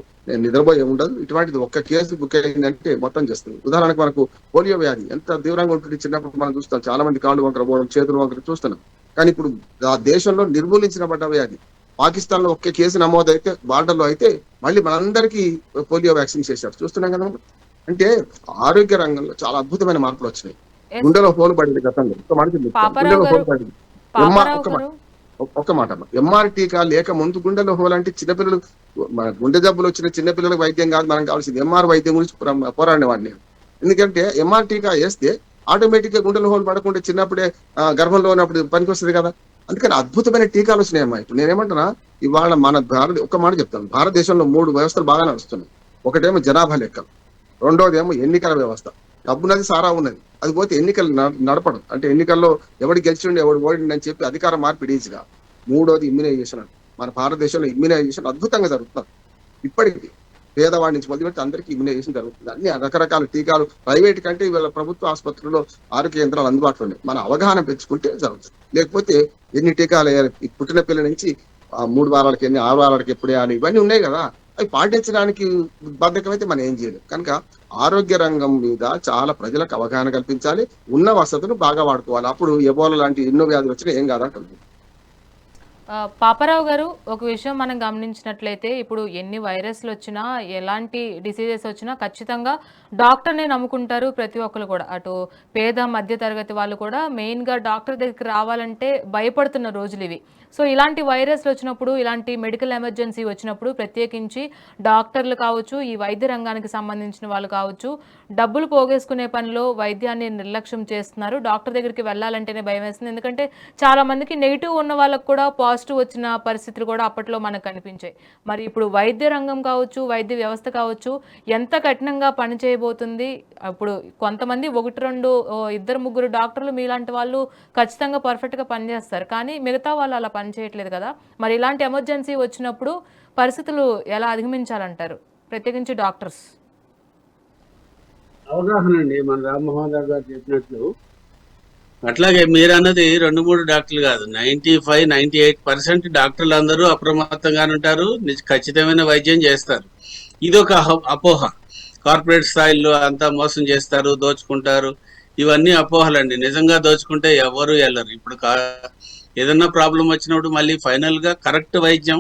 నిద్రపోయే ఉండదు. ఇటువంటిది ఒక్క కేసు బుక్ అయిందంటే మొత్తం చేస్తుంది. ఉదాహరణకు మనకు పోలియో వ్యాధి ఎంత తీవ్రంగా ఉంటుంది, చిన్నప్పుడు మనం చూస్తాం, చాలా మంది కాళ్ళు వంకర పోవడం, చేతులు వంకర చూస్తున్నాం. కానీ ఇప్పుడు ఆ దేశంలో నిర్మూలించబడ్డ వ్యాధి. పాకిస్తాన్ లో ఒకే కేసు నమోదైతే బార్డర్లో అయితే మళ్ళీ మనందరికీ పోలియో వ్యాక్సిన్ చేశారు, చూస్తున్నాం కదా. అంటే ఆరోగ్య రంగంలో చాలా అద్భుతమైన మార్పులు వచ్చినాయి. గుండెలో హోలు పడింది గతంలో, ఒక మాట గుండెలో హోలు పడింది. ఒక్క మాట ఎంఆర్ టీకా లేక ముందు గుండెలో హోల్ అంటే చిన్నపిల్లలు గుండె జబ్బులు వచ్చిన చిన్నపిల్లలకు వైద్యం కాదు, మనం కావాల్సింది ఎంఆర్ వైద్యం గురించి పోరాడిన వాడిని. ఎందుకంటే ఎంఆర్ టీకా వేస్తే ఆటోమేటిక్ గా గుండెలో హోల్ పడకుండా చిన్నప్పుడే గర్భంలో ఉన్నప్పుడు పనికి వస్తుంది కదా. అందుకని అద్భుతమైన టీకాలు వచ్చినాయమ్మా. ఇప్పుడు నేనేమంటున్నా, ఇవాళ మన ఒక్క మాట చెప్తాను, భారతదేశంలో 3 వ్యవస్థలు బాగా నడుస్తున్నాయి. ఒకటేమో జనాభా లెక్కలు, రెండోది ఏమో ఎన్నికల వ్యవస్థ. డబ్బున్నది సారా ఉన్నది, అది పోతే ఎన్నికలు నడపడం అంటే ఎన్నికల్లో ఎవడు గెలిచిండు ఎవడు ఓడిండు అని చెప్పి అధికార మార్పిడి ఈజీగా. మూడోది ఇమ్యునైజేషన్. మన భారతదేశంలో ఇమ్యునైజేషన్ అద్భుతంగా జరుగుతుంది. ఇప్పటికీ పేదవాడి నుంచి మొదలుపెట్టి అందరికీ ఇమ్యునైజేషన్ జరుగుతుంది. అన్ని రకరకాల టీకాలు ప్రైవేట్ కంటే ఇవాళ ప్రభుత్వ ఆసుపత్రుల్లో ఆరోగ్య కేంద్రాలు అందుబాటులో ఉన్నాయి. మన అవగాహన పెంచుకుంటే జరుగుతుంది. లేకపోతే ఎన్ని టీకాలు వేయాలి, పుట్టిన పిల్లల నుంచి 3 వారాలకి ఎన్ని, 6 వారాలకి ఎప్పుడు వేయాలి, ఇవన్నీ ఉన్నాయి కదా. అవి పాటించడానికి బద్ధకం అయితే మనం ఏం చేయలేం. కనుక ఆరోగ్య రంగం మీద చాలా ప్రజలకు అవగాహన కల్పించాలి, ఉన్న వసతులు బాగా వాడుకోవాలి. అప్పుడు ఎబోలా లాంటి ఎన్నో వ్యాధులు వచ్చినా ఏం కాదంటుంది. పాపారావు గారు, ఒక విషయం మనం గమనించినట్లయితే ఇప్పుడు ఎన్ని వైరస్లు వచ్చినా ఎలాంటి డిసీజెస్ వచ్చినా ఖచ్చితంగా డాక్టర్నే నమ్ముకుంటారు ప్రతి ఒక్కరు కూడా. అటు పేద మధ్య తరగతి వాళ్ళు కూడా మెయిన్గా డాక్టర్ దగ్గరికి రావాలంటే భయపడుతున్న రోజులు ఇవి. సో ఇలాంటి వైరస్లు వచ్చినప్పుడు, ఇలాంటి మెడికల్ ఎమర్జెన్సీ వచ్చినప్పుడు ప్రత్యేకించి డాక్టర్లు కావచ్చు, ఈ వైద్య రంగానికి సంబంధించిన వాళ్ళు కావచ్చు, డబ్బులు పోగేసుకునే పనిలో వైద్యాన్ని నిర్లక్ష్యం చేస్తున్నారు. డాక్టర్ దగ్గరికి వెళ్ళాలంటేనే భయం వేస్తుంది. ఎందుకంటే చాలా మందికి నెగిటివ్ ఉన్న వాళ్ళకు కూడా పాజిటివ్ వచ్చిన పరిస్థితులు కూడా అప్పట్లో మనకు కనిపించాయి. మరి ఇప్పుడు వైద్య రంగం కావచ్చు, వైద్య వ్యవస్థ కావచ్చు ఎంత కఠినంగా పనిచేయబోతుంది. ఇప్పుడు కొంతమంది 1-2 2-3 డాక్టర్లు మీలాంటి వాళ్ళు ఖచ్చితంగా పర్ఫెక్ట్గా పనిచేస్తారు, కానీ మిగతా వాళ్ళు అలా పనిచేయట్లేదు కదా. మరి ఇలాంటి ఎమర్జెన్సీ వచ్చినప్పుడు పరిస్థితులు ఎలా అధిగమించాలంటారు, ప్రత్యేకించి డాక్టర్స్? అవగాహన అండి, మన రామ్మోహన్ రావు గారు చెప్పినట్లు. అట్లాగే మీరు అన్నది 2-3 డాక్టర్లు కాదు, 95-98% డాక్టర్లు అందరూ అప్రమత్తంగానే ఉంటారు, ఖచ్చితమైన వైద్యం చేస్తారు. ఇది ఒక అపోహ. కార్పొరేట్ స్థాయిలో అంతా మోసం చేస్తారు, దోచుకుంటారు, ఇవన్నీ అపోహలండి. నిజంగా దోచుకుంటే ఎవరు వెళ్ళరు. ఇప్పుడు ఏదన్నా ప్రాబ్లం వచ్చినప్పుడు మళ్ళీ ఫైనల్ గా కరెక్ట్ వైద్యం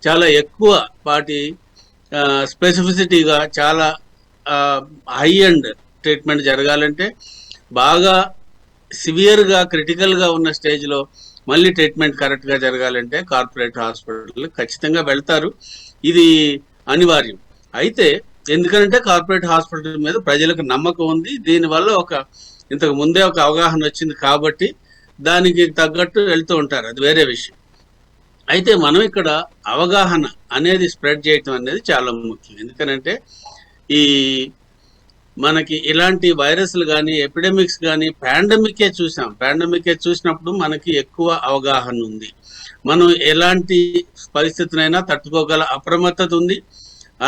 చాలా ఎక్కువ వాటి స్పెసిఫిసిటీగా చాలా హై అండ్ ట్రీట్మెంట్ జరగాలంటే బాగా సివియర్గా క్రిటికల్గా ఉన్న స్టేజ్లో మళ్ళీ ట్రీట్మెంట్ కరెక్ట్గా జరగాలంటే కార్పొరేట్ హాస్పిటల్ ఖచ్చితంగా వెళ్తారు. ఇది అనివార్యం. అయితే ఎందుకంటే కార్పొరేట్ హాస్పిటల్ మీద ప్రజలకు నమ్మకం ఉంది, దీనివల్ల ఇంతకు ముందే ఒక అవగాహన వచ్చింది కాబట్టి దానికి తగ్గట్టు వెళ్తూ ఉంటారు, అది వేరే విషయం. అయితే మనం ఇక్కడ అవగాహన అనేది స్ప్రెడ్ చేయటం అనేది చాలా ముఖ్యం. ఎందుకనంటే ఈ మనకి ఇలాంటి వైరస్లు కానీ ఎపిడమిక్స్ కానీ పాండమికే చూసినప్పుడు మనకి ఎక్కువ అవగాహన ఉంది. మనం ఎలాంటి పరిస్థితినైనా తట్టుకోగల అప్రమత్తత ఉంది.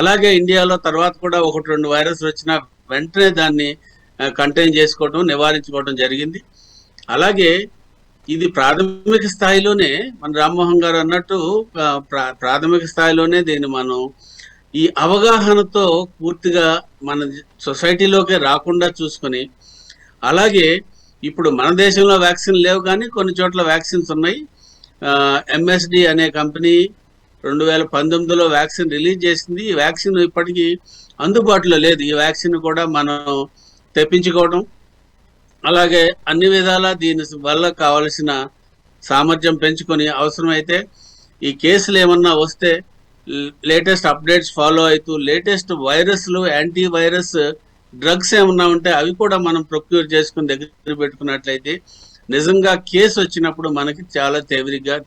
అలాగే ఇండియాలో తర్వాత కూడా 1-2 వైరస్లు వచ్చినా వెంటనే దాన్ని కంటైన్ చేసుకోవటం, నివారించుకోవటం జరిగింది. అలాగే ఇది ప్రాథమిక స్థాయిలోనే మన రామ్మోహన్ గారు అన్నట్టు ప్రాథమిక స్థాయిలోనే దీన్ని మనం ఈ అవగాహనతో పూర్తిగా మన సొసైటీలోకి రాకుండా చూసుకొని, అలాగే ఇప్పుడు మన దేశంలో వ్యాక్సిన్ లేవు కానీ కొన్ని చోట్ల వ్యాక్సిన్స్ ఉన్నాయి. ఎంఎస్డి అనే కంపెనీ 2019లో వ్యాక్సిన్ రిలీజ్ చేసింది. ఈ వ్యాక్సిన్ ఇప్పటికీ అందుబాటులో లేదు. ఈ వ్యాక్సిన్ కూడా మనం తెప్పించుకోవడం, అలాగే అన్ని విధాలా దీని వల్ల కావలసిన సామర్థ్యం పెంచుకొని అవసరమైతే ఈ కేసులు ఏమన్నా వస్తే లేటెస్ట్ అప్డేట్స్ ఫాలో అవుతూ లేటెస్ట్ వైరస్లు, యాంటీవైరస్ డ్రగ్స్ ఏమన్నా ఉంటే అవి కూడా మనం ప్రొక్యూర్ చేసుకుని దగ్గర పెట్టుకున్నట్లయితే నిజంగా కేసు వచ్చినప్పుడు మనకి చాలా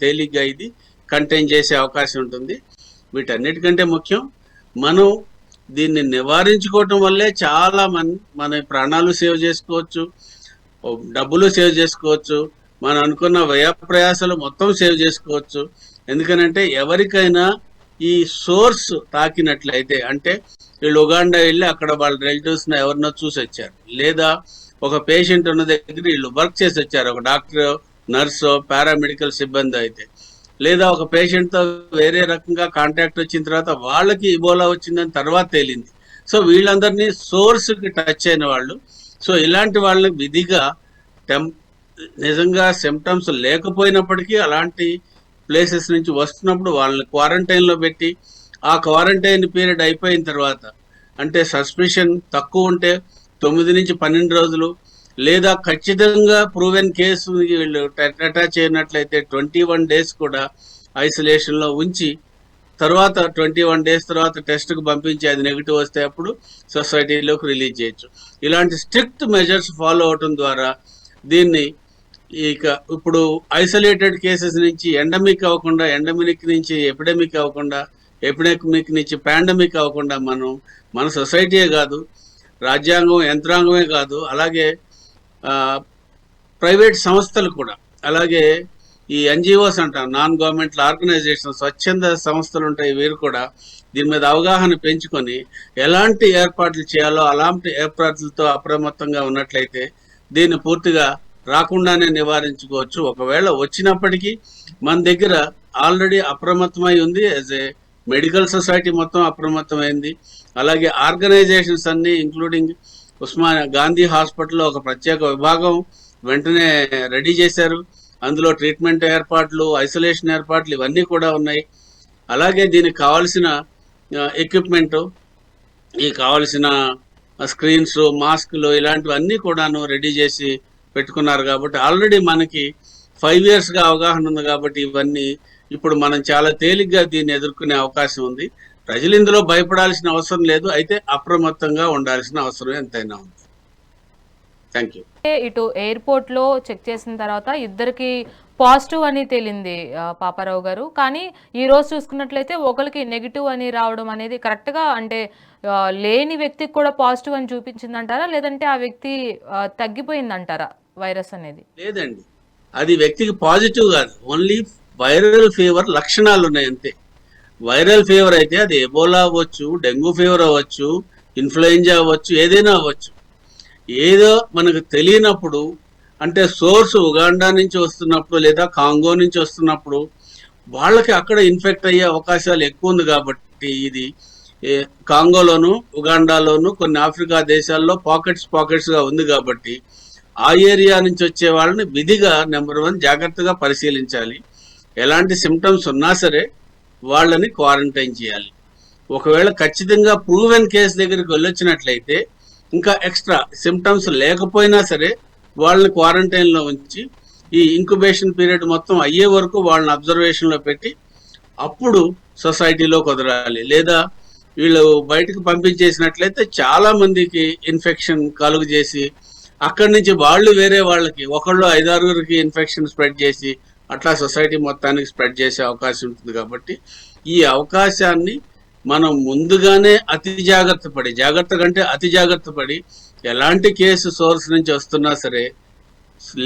తేలిగ్గా ఇది కంటైన్ చేసే అవకాశం ఉంటుంది. వీటన్నిటికంటే ముఖ్యం మనం దీన్ని నివారించుకోవటం వల్లే చాలా మన ప్రాణాలు సేవ్ చేసుకోవచ్చు, డబ్బులు సేవ్ చేసుకోవచ్చు, మనం అనుకున్న వ్యయ ప్రయాసాలు మొత్తం సేవ్ చేసుకోవచ్చు. ఎందుకనంటే ఎవరికైనా ఈ సోర్స్ తాకినట్లయితే, అంటే వీళ్ళు ఉగాండా వెళ్ళి అక్కడ వాళ్ళ రిలేటివ్స్ని ఎవరినో చూసి వచ్చారు, లేదా ఒక పేషెంట్ ఉన్న దగ్గర వీళ్ళు వర్క్ చేసి వచ్చారు, ఒక డాక్టర్, నర్సు, పారామెడికల్ సిబ్బంది అయితే, లేదా ఒక పేషెంట్తో వేరే రకంగా కాంటాక్ట్ వచ్చిన తర్వాత వాళ్ళకి ఇబోలా వచ్చిందని తర్వాత తేలింది. సో వీళ్ళందరినీ సోర్స్కి టచ్ అయిన వాళ్ళు. సో ఇలాంటి వాళ్ళని విధిగా నిజంగా సిమ్టమ్స్ లేకపోయినప్పటికీ అలాంటి ప్లేసెస్ నుంచి వస్తున్నప్పుడు వాళ్ళని క్వారంటైన్లో పెట్టి, ఆ క్వారంటైన్ పీరియడ్ అయిపోయిన తర్వాత, అంటే సస్పిషన్ తక్కువ ఉంటే 9 నుంచి 12 రోజులు, లేదా ఖచ్చితంగా ప్రూవెన్ కేసు వీళ్ళు అటాచ్ అయినట్లయితే 21 డేస్ కూడా ఐసోలేషన్లో ఉంచి తర్వాత 21 డేస్ తర్వాత టెస్ట్కి పంపించి అది నెగిటివ్ వస్తే అప్పుడు సొసైటీలోకి రిలీజ్ చేయొచ్చు. ఇలాంటి స్ట్రిక్ట్ మెజర్స్ ఫాలో అవటం ద్వారా దీన్ని ఇప్పుడు ఐసోలేటెడ్ కేసెస్ నుంచి ఎండమిక్ అవ్వకుండా, ఎండమిక్ నుంచి ఎపిడమిక్ అవ్వకుండా, ఎపిడమిక్ నుంచి పాండమిక్ అవ్వకుండా మన సొసైటీయే కాదు, రాజ్యాంగం యంత్రాంగమే కాదు, అలాగే ప్రైవేట్ సంస్థలు కూడా, అలాగే ఈ ఎన్జిఓస్ అంటాం, నాన్ గవర్నమెంటల్ ఆర్గనైజేషన్, స్వచ్ఛంద సంస్థలు ఉంటాయి, వీరు కూడా దీని మీద అవగాహన పెంచుకొని ఎలాంటి ఏర్పాట్లు చేయాలో అలాంటి ఏర్పాట్లతో అప్రమత్తంగా ఉన్నట్లయితే దీన్ని పూర్తిగా రాకుండానే నివారించుకోవచ్చు. ఒకవేళ వచ్చినప్పటికీ మన దగ్గర ఆల్రెడీ అప్రమత్తమై ఉంది. యాజ్ ఏ మెడికల్ సొసైటీ మొత్తం అప్రమత్తమైంది. అలాగే ఆర్గనైజేషన్స్ అన్ని ఇంక్లూడింగ్ గాంధీ హాస్పిటల్లో ఒక ప్రత్యేక విభాగం వెంటనే రెడీ చేశారు. అందులో ట్రీట్మెంట్ ఏర్పాట్లు, ఐసోలేషన్ ఏర్పాట్లు ఇవన్నీ కూడా ఉన్నాయి. అలాగే దీనికి కావాల్సిన ఎక్విప్మెంటు, కావాల్సిన స్క్రీన్స్, మాస్కులు ఇలాంటివన్నీ కూడాను రెడీ చేసి పెట్టుకున్నారు. కాబట్టి ఆల్రెడీ మనకి 5 yearsగా అవగాహన ఉంది. కాబట్టి ఇవన్నీ ఇప్పుడు మనం చాలా తేలిగ్గా దీన్ని ఎదుర్కొనే అవకాశం ఉంది. ప్రజలు ఇందులో భయపడాల్సిన అవసరం లేదు, అయితే అప్రమత్తంగా ఉండాల్సిన అవసరం ఎంతైనా ఉంది. Thank you. ఇటు ఎయిర్పోర్ట్లో చెక్ చేసిన తర్వాత ఇద్దరికి పాజిటివ్ అని తేలింది పాపారావు గారు. కానీ ఈ రోజు చూసుకున్నట్లయితే ఒకరికి నెగిటివ్ అని రావడం అనేది కరెక్ట్గా, అంటే లేని వ్యక్తికి కూడా పాజిటివ్ అని చూపించిందంటారా, లేదంటే ఆ వ్యక్తి తగ్గిపోయిందంటారా వైరస్ అనేది? లేదండి, అది వ్యక్తికి పాజిటివ్ కాదు, ఓన్లీ వైరల్ ఫీవర్ లక్షణాలు ఉన్నాయి అంతే. వైరల్ ఫీవర్ అయితే అది ఎబోలా అవ్వచ్చు, డెంగ్యూ ఫీవర్ అవ్వచ్చు, ఇన్ఫ్లుయెంజా అవ్వచ్చు, ఏదైనా అవ్వచ్చు. ఏదో మనకు తెలియనప్పుడు, అంటే సోర్స్ ఉగాండా నుంచి వస్తున్నప్పుడు లేదా కాంగో నుంచి వస్తున్నప్పుడు వాళ్ళకి అక్కడ ఇన్ఫెక్ట్ అయ్యే అవకాశాలు ఎక్కువ ఉంది కాబట్టి ఇది కాంగోలోను ఉగాండాలోను కొన్ని ఆఫ్రికా దేశాల్లో పాకెట్స్ గా ఉంది కాబట్టి ఆ ఏరియా నుంచి వచ్చే వాళ్ళని విధిగా నెంబర్ 1 జాగ్రత్తగా పరిశీలించాలి. ఎలాంటి సిమ్టమ్స్ ఉన్నా సరే వాళ్ళని క్వారంటైన్ చేయాలి. ఒకవేళ ఖచ్చితంగా ప్రూవెన్ కేసు దగ్గరికి వెళ్ళొచ్చినట్లయితే ఇంకా ఎక్స్ట్రా సిమ్టమ్స్ లేకపోయినా సరే వాళ్ళని క్వారంటైన్లో ఉంచి ఈ ఇంక్యుబేషన్ పీరియడ్ మొత్తం అయ్యే వరకు వాళ్ళని అబ్జర్వేషన్లో పెట్టి అప్పుడు సొసైటీలో కుదరాలి. లేదా వీళ్ళు బయటకు పంపించేసినట్లయితే చాలా మందికి ఇన్ఫెక్షన్ కలుగు చేసి అక్కడి నుంచి వాళ్ళు వేరే వాళ్ళకి ఒకళ్ళు 5-6కి ఇన్ఫెక్షన్ స్ప్రెడ్ చేసి అట్లా సొసైటీ మొత్తానికి స్ప్రెడ్ చేసే అవకాశం ఉంటుంది. కాబట్టి ఈ అవకాశాన్ని మనం ముందుగానే జాగ్రత్త కంటే అతి జాగ్రత్త పడి ఎలాంటి కేసు సోర్స్ నుంచి వస్తున్నా సరే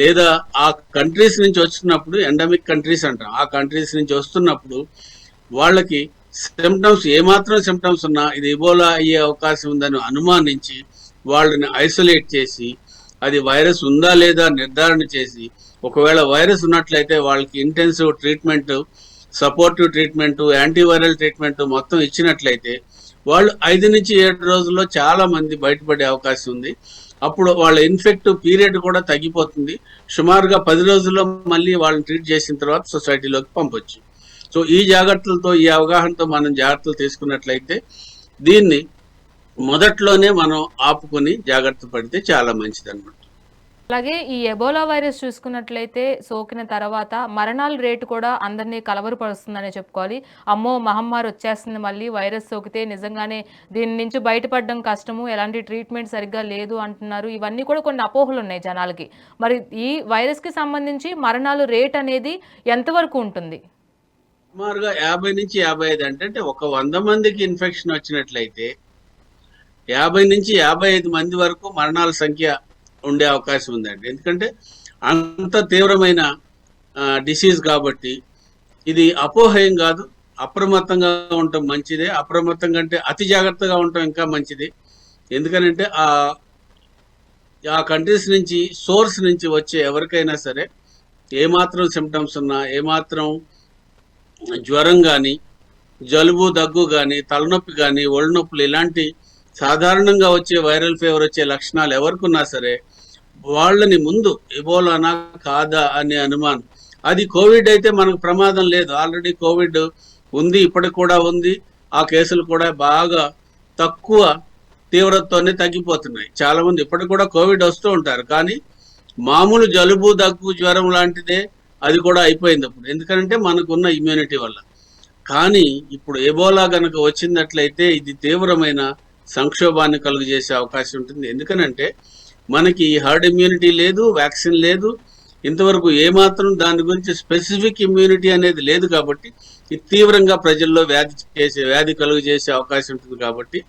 లేదా ఆ కంట్రీస్ నుంచి వచ్చినప్పుడు ఎండమిక్ కంట్రీస్ అంటాం, ఆ కంట్రీస్ నుంచి వస్తున్నప్పుడు వాళ్ళకి ఏమాత్రం సిమ్టమ్స్ ఉన్నా ఇది ఇబోలా అయ్యే అవకాశం ఉందని అనుమానించి వాళ్ళని ఐసోలేట్ చేసి అది వైరస్ ఉందా లేదా నిర్ధారణ చేసి ఒకవేళ వైరస్ ఉన్నట్లయితే వాళ్ళకి intensive treatment, supportive treatment, antiviral treatment మొత్తం ఇచ్చినట్లయితే వాళ్ళు 5 నుంచి 7 రోజుల్లో చాలా మంది బయటపడే అవకాశం ఉంది. అప్పుడు వాళ్ళ ఇన్ఫెక్టివ్ పీరియడ్ కూడా తగ్గిపోతుంది. సుమారుగా 10 రోజుల్లో మళ్ళీ వాళ్ళని ట్రీట్ చేసిన తర్వాత సొసైటీలోకి పంపొచ్చు. సో ఈ జాగ్రత్తలతో, ఈ అవగాహనతో మనం జాగ్రత్తలు తీసుకున్నట్లయితే దీన్ని మొదట్లోనే మనం ఆపుకొని జాగ్రత్త పడితే చాలా మంచిది అన్నమాట. అలాగే ఈ ఎబోలా వైరస్ చూసుకున్నట్లయితే సోకిన తర్వాత మరణాల రేటు కూడా అందరినీ కలవరపరుస్తుందనే చెప్పుకోవాలి. అమ్మో మహమ్మారి వచ్చేస్తుంది, మళ్ళీ వైరస్ సోకితే నిజంగానే దీని నుంచి బయటపడడం కష్టము, ఎలాంటి ట్రీట్మెంట్ సరిగ్గా లేదు అంటున్నారు. ఇవన్నీ కూడా కొన్ని అపోహలు ఉన్నాయి జనాలకి. మరి ఈ వైరస్కి సంబంధించి మరణాలు రేట్ అనేది ఎంతవరకు ఉంటుంది? సుమారుగా 50 నుంచి 55 అంటే ఒక 100 మందికి ఇన్ఫెక్షన్ వచ్చినట్లయితే 50 నుంచి 55 మంది వరకు మరణాల సంఖ్య ఉండే అవకాశం ఉందండి. ఎందుకంటే అంత తీవ్రమైన డిసీజ్ కాబట్టి ఇది అపోహ ఏం కాదు. అప్రమత్తంగా ఉండటం మంచిదే. అప్రమత్తంగా అంటే అతి జాగ్రత్తగా ఉండటం ఇంకా మంచిది. ఎందుకనంటే ఆ కంట్రీస్ నుంచి సోర్స్ నుంచి వచ్చే ఎవరికైనా సరే ఏమాత్రం సిమ్టమ్స్ ఉన్నా, ఏమాత్రం జ్వరం కానీ, జలుబు దగ్గు కానీ, తలనొప్పి కానీ, ఒళ్ళు నొప్పులు ఇలాంటి సాధారణంగా వచ్చే వైరల్ ఫీవర్ వచ్చే లక్షణాలు ఎవరికున్నా సరే వాళ్ళని ముందు ఎబోలానా కాదా అనే అనుమానం. అది కోవిడ్ అయితే మనకు ప్రమాదం లేదు, ఆల్రెడీ కోవిడ్ ఉంది, ఇప్పటికి కూడా ఉంది. ఆ కేసులు కూడా బాగా తక్కువ తీవ్రతతోనే తగ్గిపోతున్నాయి. చాలా మంది ఇప్పటికి కూడా కోవిడ్ వస్తూ ఉంటారు, కానీ మామూలు జలుబు దగ్గు జ్వరం లాంటిదే అది కూడా అయిపోయింది అప్పుడు, ఎందుకంటే మనకున్న ఇమ్యూనిటీ వల్ల. కానీ ఇప్పుడు ఎబోలా గనక వచ్చినట్లయితే ఇది తీవ్రమైన సంక్షోభాన్ని కలుగజేసే అవకాశం ఉంటుంది. ఎందుకనంటే మనకి హర్డ్ ఇమ్యూనిటీ లేదు, వ్యాక్సిన్ లేదు, ఇంతవరకు ఏమాత్రం దాని గురించి స్పెసిఫిక్ ఇమ్యూనిటీ అనేది లేదు. కాబట్టి ఇది తీవ్రంగా ప్రజల్లో వ్యాధి కలుగజేసే అవకాశం ఉంటుంది. కాబట్టి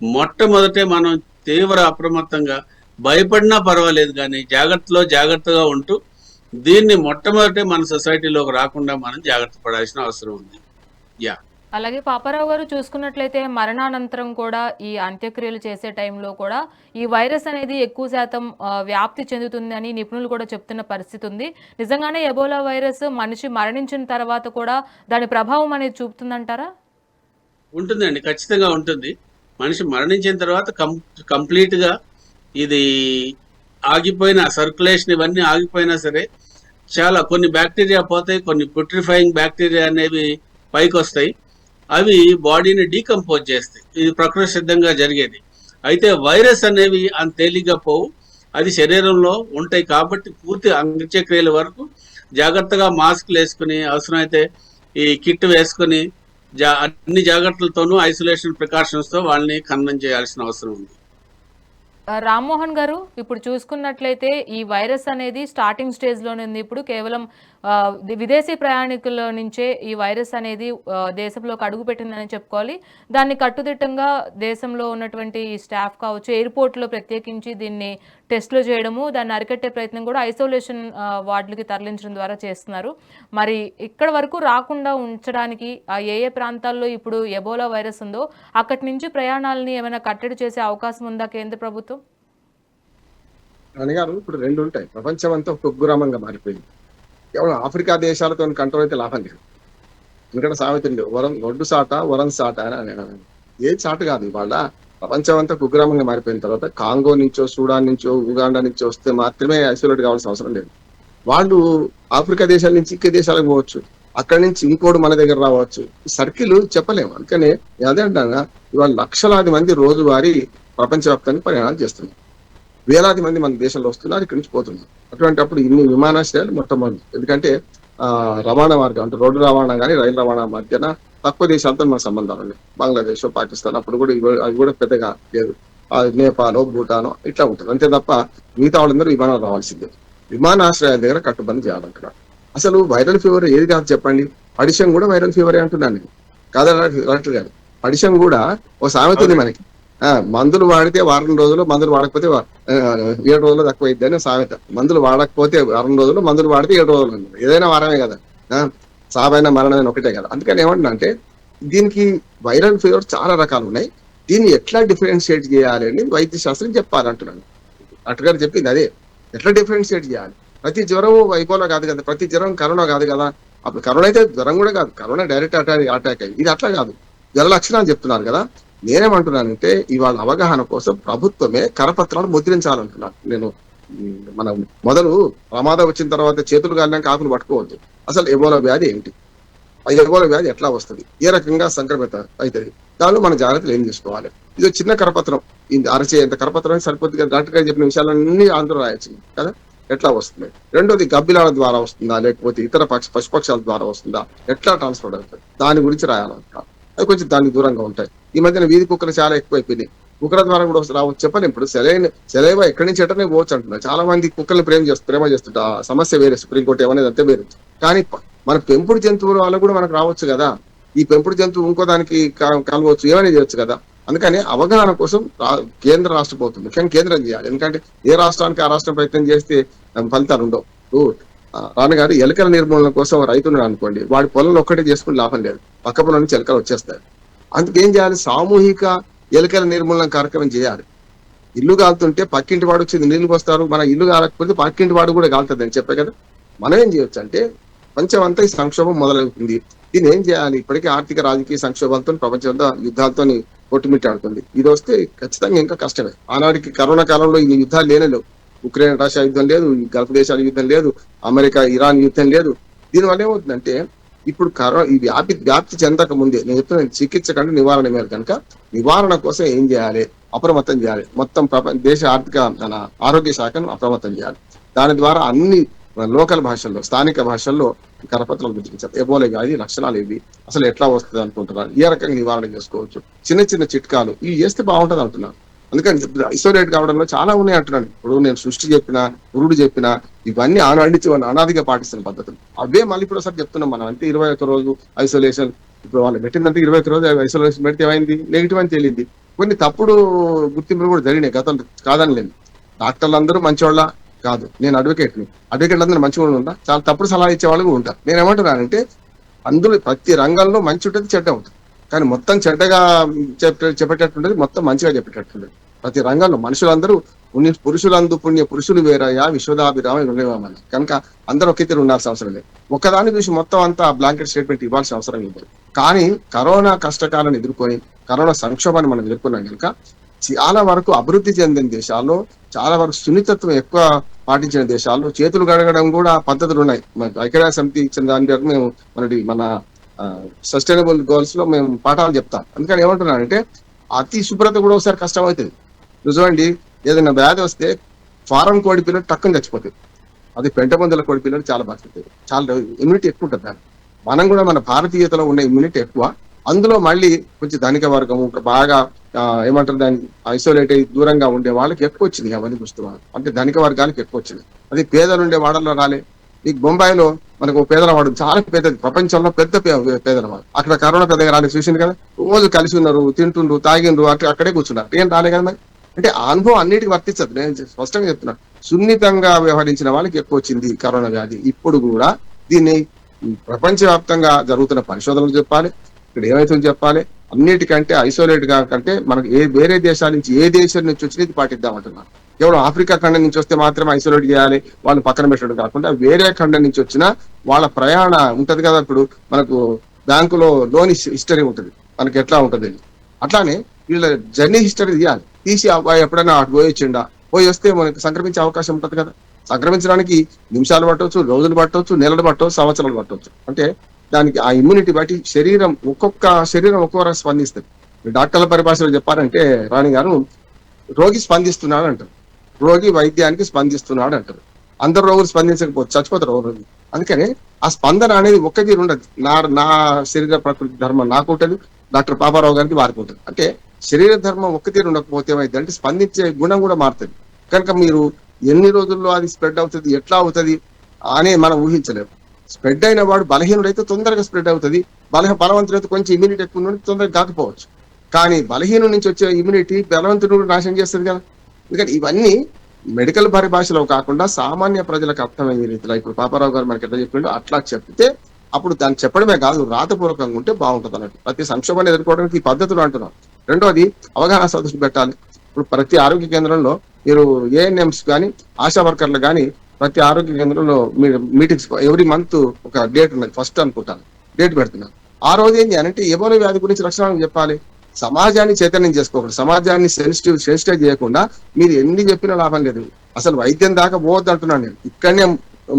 మొట్టమొదటే మనం తీవ్ర అప్రమత్తంగా, భయపడినా పర్వాలేదు కానీ జాగ్రత్తగా ఉంటూ దీన్ని మొట్టమొదటే మన సొసైటీలోకి రాకుండా మనం జాగ్రత్త పడాల్సిన అవసరం ఉంది. అలాగే పాపారావు గారు చూసుకున్నట్లయితే మరణానంతరం కూడా ఈ అంత్యక్రియలు చేసే టైంలో కూడా ఈ వైరస్ అనేది ఎక్కువ శాతం వ్యాప్తి చెందుతుందని నిపుణులు కూడా చెప్తున్న పరిస్థితి ఉంది. నిజంగానే ఎబోలా వైరస్ మనిషి మరణించిన తర్వాత కూడా దాని ప్రభావం అనేది చూపుతుందంటారా? ఉంటుందండి, ఖచ్చితంగా ఉంటుంది. మనిషి మరణించిన తర్వాత కంప్లీట్గా ఇది ఆగిపోయిన సర్క్యులేషన్ ఇవన్నీ ఆగిపోయినా సరే చాలా కొన్ని బ్యాక్టీరియా పోతాయి, కొన్ని పుట్రిఫైయింగ్ బ్యాక్టీరియా అనేవి పైకి వస్తాయి, అవి బాడీని డీకంపోజ్ చేస్తాయి. ఇది ప్రకృతి సిద్ధంగా జరిగేది. అయితే వైరస్ అనేవి అంత తేలిగ్గా పోవు, అది శరీరంలో ఉంటాయి. కాబట్టి పూర్తి అంత్యక్రియల వరకు జాగ్రత్తగా మాస్క్లు వేసుకుని, అవసరమైతే ఈ కిట్ వేసుకుని అన్ని జాగ్రత్తలతోనూ ఐసోలేషన్ ప్రికాషన్స్తో వాళ్ళని ఖననం చేయాల్సిన అవసరం ఉంది. రామ్మోహన్ గారు, ఇప్పుడు చూసుకున్నట్లయితే ఈ వైరస్ అనేది స్టార్టింగ్ స్టేజ్లోనే ఉంది. ఇప్పుడు కేవలం విదేశీ ప్రయాణికుల నుంచే ఈ వైరస్ అనేది దేశంలోకి అడుగుపెట్టిందని చెప్పుకోవాలి. దాన్ని కట్టుదిట్టంగా దేశంలో ఉన్నటువంటి స్టాఫ్ కావచ్చు, ఎయిర్పోర్ట్లో ప్రత్యేకించి దీన్ని టెస్టులు చేయడము, దాన్ని అరికట్టే ప్రయత్నం కూడా ఐసోలేషన్ వార్డులకి తరలించడం ద్వారా చేస్తున్నారు. మరి ఇక్కడ వరకు రాకుండా ఉంచడానికి ఏ ప్రాంతాల్లో ఇప్పుడు ఎబోలా వైరస్ ఉందో అక్కడి నుంచి ప్రయాణాలని ఏమైనా కట్టడి చేసే అవకాశం ఉందా కేంద్ర ప్రభుత్వం? రాణిగారు ఇప్పుడు రెండు ఉంటాయి. ప్రపంచం అంతా ఒక కుగ్రామంగా మారిపోయింది. కేవలం ఆఫ్రికా దేశాలతో కంట్రోల్ అయితే లాభం లేదు. ఎందుకంటే సామెత ఉంది, ఒడ్డు సాట వరం సాట అని. ఏది చాటు కాదు. ఇవాళ ప్రపంచం అంతా కుగ్రామంగా మారిపోయిన తర్వాత కాంగో నుంచో, సూడాన్ నుంచో, ఉగాండా నుంచో వస్తే మాత్రమే ఐసోలేట్ కావాల్సిన అవసరం లేదు. వాళ్ళు ఆఫ్రికా దేశాల నుంచి ఇంకే దేశాలకు పోవచ్చు, అక్కడి నుంచి ఇంకోటి మన దగ్గర రావచ్చు. సర్కిల్ చెప్పలేము. అందుకనే అదే అంటాగా, ఇవాళ లక్షలాది మంది రోజువారీ ప్రపంచవ్యాప్తంగా ప్రయాణాలు చేస్తున్నారు. వేలాది మంది మన దేశంలో వస్తున్నారు, ఇక్కడి నుంచి పోతున్నారు. అటువంటి అప్పుడు ఇన్ని విమానాశ్రయాలు మొట్టమొదటి. ఎందుకంటే రవాణా మార్గం అంటే రోడ్డు రవాణా కానీ రైలు రవాణా మధ్యన తక్కువ దేశాలతో మన సంబంధాలు ఉన్నాయి. బంగ్లాదేశ్, పాకిస్తాన్ అప్పుడు కూడా అది కూడా పెద్దగా లేదు. నేపాల్, భూటాన్ ఇట్లా ఉంటుంది. అంతే తప్ప మిగతా వాళ్ళందరూ విమానాలు రావాల్సిందే. విమానాశ్రయాల దగ్గర కట్టుబడి చేయాలంటున్నారు. అసలు వైరల్ ఫీవర్ ఏది కాదు చెప్పండి? పడిషం కూడా వైరల్ ఫీవరే అంటున్నాను నేను. కాదా డాక్టర్ గారు? పడిషం కూడా ఓ సామెత ఉంది మనకి. మందులు వాడితే వారం రోజులు, మందులు వాడకపోతే 7 రోజులు తక్కువ అయింది అని సామెత. మందులు వాడకపోతే వారం రోజులు, మందులు వాడితే 7 రోజులు. ఏదైనా వారమే కదా, సాబైన మరణమైన ఒకటే కదా. అందుకని ఏమంటున్నా అంటే, దీనికి వైరల్ ఫీవర్ చాలా రకాలు ఉన్నాయి. దీన్ని ఎట్లా డిఫరెన్షియేట్ చేయాలి అని వైద్య శాస్త్రం చెప్పాలంటున్నాను. డాక్టర్ గారు చెప్పింది అదే. ఎట్లా డిఫరెన్షియేట్ చేయాలి? ప్రతి జ్వరం వైపోలో కాదు కదా, ప్రతి జ్వరం కరోనా కాదు కదా. అప్పుడు కరోనా అయితే జ్వరం కూడా కాదు, కరోనా డైరెక్ట్ అటాక్ అయ్యి. ఇది అట్లా కాదు, జ్వర లక్షణాలు చెప్తున్నారు కదా. నేనేమంటున్నానంటే, ఇవాళ అవగాహన కోసం ప్రభుత్వమే కరపత్రాలు ముద్రించాలంటున్నాను నేను. మనం మొదలు ప్రమాదం వచ్చిన తర్వాత చేతులు కాలినాక ఆకులు పట్టుకోవద్దు. అసలు ఎబోలా వ్యాధి ఏంటి, ఆ ఎబోలా వ్యాధి ఎట్లా వస్తుంది, ఏ రకంగా సంక్రమిత అవుతుంది, దానిలో మన జాగ్రత్తలు ఏం తీసుకోవాలి. ఇది చిన్న కరపత్రం, ఇది అరచేంత కరపత్రం సరిపోతుంది కదా. డాక్టర్ గారు చెప్పిన విషయాలన్నీ ఆంధ్ర రాయొచ్చు కదా, ఎట్లా వస్తుంది. రెండోది గబ్బిలాల ద్వారా వస్తుందా, లేకపోతే ఇతర పశుపక్షాల ద్వారా వస్తుందా, ఎట్లా ట్రాన్స్ఫర్ అవుతుంది, దాని గురించి రాయాలంటారు. అది కొంచెం దానికి దూరంగా ఉంటాయి. ఈ మధ్యన వీధి కుక్కలు చాలా ఎక్కువైపోయినాయి. కుక్కల ద్వారా కూడా రావచ్చు చెప్పలేము. ఇప్పుడు సెలైవ ఎక్కడి నుంచి ఎటనే పోవచ్చు అంటున్నారు. చాలా మంది కుక్కల్ని ప్రేమ చేస్తుంటా. సమస్య వేరే, సుప్రీంకోర్టు ఏమనేది అంతే వేరు. కానీ మన పెంపుడు జంతువుల వల్ల కూడా మనకు రావచ్చు కదా. ఈ పెంపుడు జంతువు ఇంకో దానికి కలవచ్చు, ఏమైనా చేయొచ్చు కదా. అందుకని అవగాహన కోసం కేంద్ర రాష్ట్ర పోతుంది, ముఖ్యంగా కేంద్రం చేయాలి. ఎందుకంటే ఏ రాష్ట్రానికి ఆ రాష్ట్రం ప్రయత్నం చేస్తే ఫలితాలు ఉండవు. రాణగారు, ఎలుకల నిర్మూలన కోసం రైతులు అనుకోండి, వాడి పొలంలో ఒక్కటే చేసుకుని లాభం లేదు, పక్క పొలం నుంచి ఎలుకలు వచ్చేస్తాయి. అందుకేం చేయాలి? సామూహిక ఎలుకల నిర్మూలన కార్యక్రమం చేయాలి. ఇల్లు కాలుతుంటే పక్కింటి వాడు వచ్చి నీళ్లు వస్తారు, మన ఇల్లు కాలకపోతే పక్కింటి వాడు కూడా కాలుతుంది అని చెప్పే కదా. మనం ఏం చేయొచ్చు అంటే, ప్రపంచమంతా ఈ సంక్షోభం మొదలవుతుంది. దీన్ని ఏం చేయాలి? ఇప్పటికే ఆర్థిక రాజకీయ సంక్షోభంతో ప్రపంచంతో యుద్ధాలతో కొట్టుమిట్టాడుతుంది. ఇది వస్తే ఖచ్చితంగా ఇంకా కష్టమే. ఆనాడికి కరోనా కాలంలో ఈ యుద్ధాలు లేనేలేవు. ఉక్రెయిన్ రష్యా యుద్ధం లేదు, గల్ఫ్ దేశాల యుద్ధం లేదు, అమెరికా ఇరాన్ యుద్ధం లేదు. దీనివల్ల ఏమవుతుందంటే, ఇప్పుడు ఈ వ్యాప్తి చెందక ముందే నేను చెప్తున్నా, చికిత్స కంటే నివారణ మేలు కనుక నివారణ కోసం ఏం చేయాలి? అప్రమత్తం చేయాలి. మొత్తం దేశ ఆరోగ్య శాఖను అప్రమత్తం చేయాలి. దాని ద్వారా అన్ని లోకల్ భాషల్లో, స్థానిక భాషల్లో కరపత్రాలు ముద్రించాలి. ఎబోలా వ్యాధి లక్షణాలు ఇవి, అసలు ఎట్లా వస్తుంది అనుకుంటున్నారు, ఏ రకంగా నివారణ చేసుకోవచ్చు, చిన్న చిన్న చిట్కాలు ఇవి చేస్తే బాగుంటది అంటున్నారు. అందుకని ఐసోలేట్ కావడంలో చాలా ఉన్నాయి అంటున్నాను. ఇప్పుడు నేను సృష్టి చెప్పినా, గురుడు చెప్పినా, ఇవన్నీ ఆనాడించి అనాదిగా పాటిస్తున్న పద్ధతులు అవే మళ్ళీ ఇప్పుడు ఒకసారి చెప్తున్నాం. మనం అంటే 21 రోజు ఐసోలేషన్, ఇప్పుడు వాళ్ళు పెట్టిందంటే 21 రోజు ఐసోలేషన్ పెడితే ఏమైంది? నెగిటివ్ అని తేలింది. కొన్ని తప్పుడు గుర్తింపులు కూడా జరిగినాయి గతంలో, కాదని లేదు. డాక్టర్లు అందరూ మంచివాళ్ళ కాదు, నేను అడ్వకేట్ని. అడ్వకేట్లు అందరూ మంచిగా ఉంటా, చాలా తప్పుడు సలహా ఇచ్చే వాళ్ళు కూడా ఉంటారు. నేను ఏమంటున్నానంటే, అందులో ప్రతి రంగంలో మంచి ఉంటుంది, చెడ్డ ఉంటుంది. కానీ మొత్తం చెడ్డగా చెప్పేటట్టుండదు, మొత్తం మంచిగా చెప్పేటట్టుండదు. ప్రతి రంగంలో మనుషులందరూ పురుషులందు పుణ్య పురుషులు వేరయ్యా విశ్వదాభిరామ వినలేమని. కనుక అందరూ ఒకే తీరు ఉండాల్సిన అవసరం లేదు. ఒక్కదాని చూసి మొత్తం అంతా బ్లాంకెట్ స్టేట్మెంట్ ఇవ్వాల్సిన అవసరం లేదు. కానీ కరోనా కష్టకాలను ఎదుర్కొని, కరోనా సంక్షోభాన్ని మనం ఎదుర్కొన్నాం కనుక చాలా వరకు అభివృద్ధి చెందిన దేశాల్లో, చాలా వరకు సున్నితత్వం ఎక్కువ పాటించిన దేశాల్లో చేతులు గడగడం కూడా పద్ధతులు ఉన్నాయి. ఐక్యరాజ్య సమితి ఇచ్చిన దాని వరకు మేము మన సస్టైనబుల్ గోల్స్ లో మేము పాఠాలు చెప్తాం. అందుకని ఏమంటున్నానంటే, అతి శుభ్రత కూడా ఒకసారి కష్టం అవుతుంది. చూడండి, ఏదైనా వ్యాధి వస్తే ఫారం కోడి పిల్లలు టక్కుని చచ్చిపోతుంది. అది పెంట మందుల కోడి పిల్లలు చాలా బాగుంటుంది, చాలా ఇమ్యూనిటీ ఎక్కువ ఉంటుంది. దాన్ని మనం కూడా మన భారతీయతలో ఉన్న ఇమ్యూనిటీ ఎక్కువ. అందులో మళ్ళీ కొంచెం ధనిక వర్గము బాగా ఏమంటారు, దాన్ని ఐసోలేట్ అయ్యి దూరంగా ఉండే వాళ్ళకి ఎక్కువ వచ్చింది అవన్నీ పుస్తకాలు. అంటే ధనిక వర్గానికి ఎక్కువ వచ్చింది. అది పేదలు ఉండే వాడల్లో రాలే. మీకు బొంబాయిలో మనకు పేదలవాడు చాలా పెద్దది, ప్రపంచంలో పెద్ద పేదలవాడు. అక్కడ కరోనా పెద్దగా రాలేదు, చూసింది కదా. రోజు కలిసి ఉన్నారు, తింటుండ్రు, తాగిండ్రు, అక్కడే కూర్చున్నారు. ఏం రాలే కదా మరి. అంటే ఆ అనుభవం అన్నిటికీ వర్తించదు. నేను స్పష్టంగా చెప్తున్నాను, సున్నితంగా వ్యవహరించిన వాళ్ళకి ఎక్కువ వచ్చింది కరోనా వ్యాధి. ఇప్పుడు కూడా దీన్ని ప్రపంచవ్యాప్తంగా జరుగుతున్న పరిశోధనలు చెప్పాలి, ఇక్కడ ఏమైతుందో చెప్పాలి. అన్నిటికంటే ఐసోలేట్ గా కంటే మనకు వేరే దేశాల నుంచి, ఏ దేశం నుంచి వచ్చినది పాటిద్దామంటున్నాను. కేవలం ఆఫ్రికా ఖండం నుంచి వస్తే మాత్రం ఐసోలేట్ చేయాలి, వాళ్ళు పక్కన పెట్టడం కాకుండా వేరే ఖండం నుంచి వచ్చిన వాళ్ళ ప్రయాణ ఉంటది కదా. ఇప్పుడు మనకు బ్యాంకులో లోన్ హిస్టరీ ఉంటుంది, మనకి ఎట్లా ఉంటుంది, అట్లానే వీళ్ళ జర్నీ హిస్టరీ తీయాలి. తీసి అబ్బాయి ఎప్పుడైనా అటు పోయి వచ్చిండా, పోయి వస్తే మనకి సంక్రమించే అవకాశం ఉంటుంది కదా. సంక్రమించడానికి నిమిషాలు పట్టవచ్చు, రోజులు పట్టవచ్చు, నెలలు పట్టవచ్చు, సంవత్సరాలు పట్టవచ్చు. అంటే దానికి ఆ ఇమ్యూనిటీ బట్టి ఒక్కొక్క శరీరం ఒక్కొక్క స్పందిస్తుంది. డాక్టర్ల పరిభాషలో చెప్పారంటే రాణి గారు, రోగి స్పందిస్తున్నాడు అంటారు, రోగి వైద్యానికి స్పందిస్తున్నాడు అంటారు. అందరు రోగులు స్పందించకపోతే చచ్చిపోతారు రోగి. అందుకని ఆ స్పందన అనేది ఒక్క తీరు ఉండదు. నా శరీర ప్రకృతి ధర్మం నాకు ఉంటుంది, డాక్టర్ పాపారావు గారికి వారికి ఉంటుంది. అంటే శరీర ధర్మం ఒక్క తీరు ఉండకపోతే ఏమైంది అంటే స్పందించే గుణం కూడా మారుతుంది. కనుక మీరు ఎన్ని రోజుల్లో అది స్ప్రెడ్ అవుతుంది, ఎట్లా అవుతుంది అని మనం ఊహించలేము. స్ప్రెడ్ అయిన వాడు బలహీనుడైతే తొందరగా స్ప్రెడ్ అవుతుంది, బలవంతుడైతే కొంచెం ఇమ్యూనిటీ ఎక్కువ నుండి తొందరగా కాకపోవచ్చు. కానీ బలహీనం నుంచి వచ్చే ఇమ్యూనిటీ బలవంతుడు నాశనం చేస్తుంది కదా. ఎందుకంటే ఇవన్నీ మెడికల్ పరిభాషలో కాకుండా సామాన్య ప్రజలకు అర్థమయ్యే రీతిలో ఇప్పుడు పాపారావు గారు మనకి ఎట్లా చెప్పిండో అట్లా చెప్తే అప్పుడు దాన్ని చెప్పడమే కాదు, రాతపూర్వకంగా ఉంటే బాగుంటుంది అన్నట్టు. ప్రతి సంక్షోభాన్ని ఎదుర్కోవడానికి ఈ పద్ధతులు అంటున్నాం. రెండోది అవగాహన సదస్సులు పెట్టాలి. ఇప్పుడు ప్రతి ఆరోగ్య కేంద్రంలో మీరు ఏఎన్ఎంస్ కానీ ఆశా వర్కర్లు కానీ ప్రతి ఆరోగ్య కేంద్రంలో మీటింగ్స్ ఎవ్రీ మంత్ ఒక డేట్ ఉన్నది, ఫస్ట్ అనుకుంటాను డేట్ పెడుతున్నాను. ఆ రోజు ఏం చేయాలంటే ఎబోలా వ్యాధి గురించి లక్షణాలు చెప్పాలి. సమాజాన్ని చైతన్యం చేసుకోకూడదు, సమాజాన్ని సెన్సిటైజ్ చేయకుండా మీరు ఎన్ని చెప్పినా లాభం లేదు. అసలు వైద్యం దాకా పోవద్దు అంటున్నాను నేను. ఇక్కడనే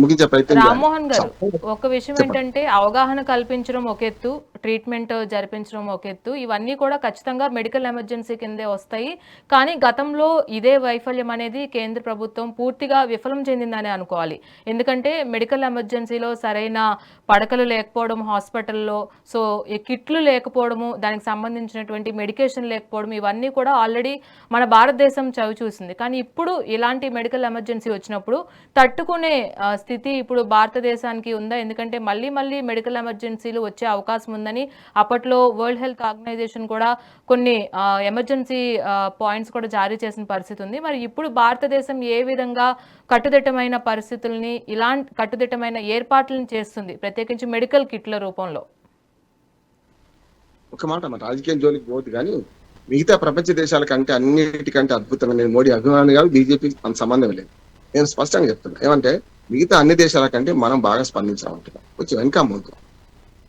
ముగించే ప్రయత్నం రామ్మోహన్ గారు, ఒక విషయం ఏంటంటే అవగాహన కల్పించడం ఒక ఎత్తు, ట్రీట్మెంట్ జరిపించడం ఒక ఎత్తు, ఇవన్నీ కూడా ఖచ్చితంగా మెడికల్ ఎమర్జెన్సీ కిందే వస్తాయి. కానీ గతంలో ఇదే వైఫల్యం అనేది కేంద్ర ప్రభుత్వం పూర్తిగా విఫలం చెందిందని అనుకోవాలి. ఎందుకంటే మెడికల్ ఎమర్జెన్సీలో సరైన పడకలు లేకపోవడం హాస్పిటల్లో, సో ఈ కిట్లు లేకపోవడము, దానికి సంబంధించినటువంటి మెడికేషన్ లేకపోవడం, ఇవన్నీ కూడా ఆల్రెడీ మన భారతదేశం చవి చూసింది. కానీ ఇప్పుడు ఇలాంటి మెడికల్ ఎమర్జెన్సీ వచ్చినప్పుడు తట్టుకునే స్థితి ఇప్పుడు భారతదేశానికి ఉందా? ఎందుకంటే మళ్ళీ మెడికల్ ఎమర్జెన్సీలు వచ్చే అవకాశం ఉందని అప్పట్లో వరల్డ్ హెల్త్ ఆర్గనైజేషన్ కూడా కొన్ని ఎమర్జెన్సీ పాయింట్స్ కూడా జారీ చేసిన పరిస్థితి ఉంది. మరి ఇప్పుడు భారతదేశం ఏ విధంగా కట్టుదిట్టమైన పరిస్థితుల్ని, ఇలాంటి కట్టుదిట్టమైన ఏర్పాట్లను చేస్తుంది, ప్రత్యేకించి మెడికల్ కిట్ల రూపంలో? ఒక మాట మన రాజకీయం జోలికి పోదు కానీ మిగతా ప్రపంచ దేశాల కంటే అన్నిటికంటే అద్భుతంగా నేను మోడీ అభిమాని కాదు, బీజేపీ అంత సంబంధం లేదు. నేను స్పష్టంగా చెప్తున్నా ఏమంటే మిగతా అన్ని దేశాల కంటే మనం బాగా స్పందించామంటున్నాం. కొంచెం వెనక ముందు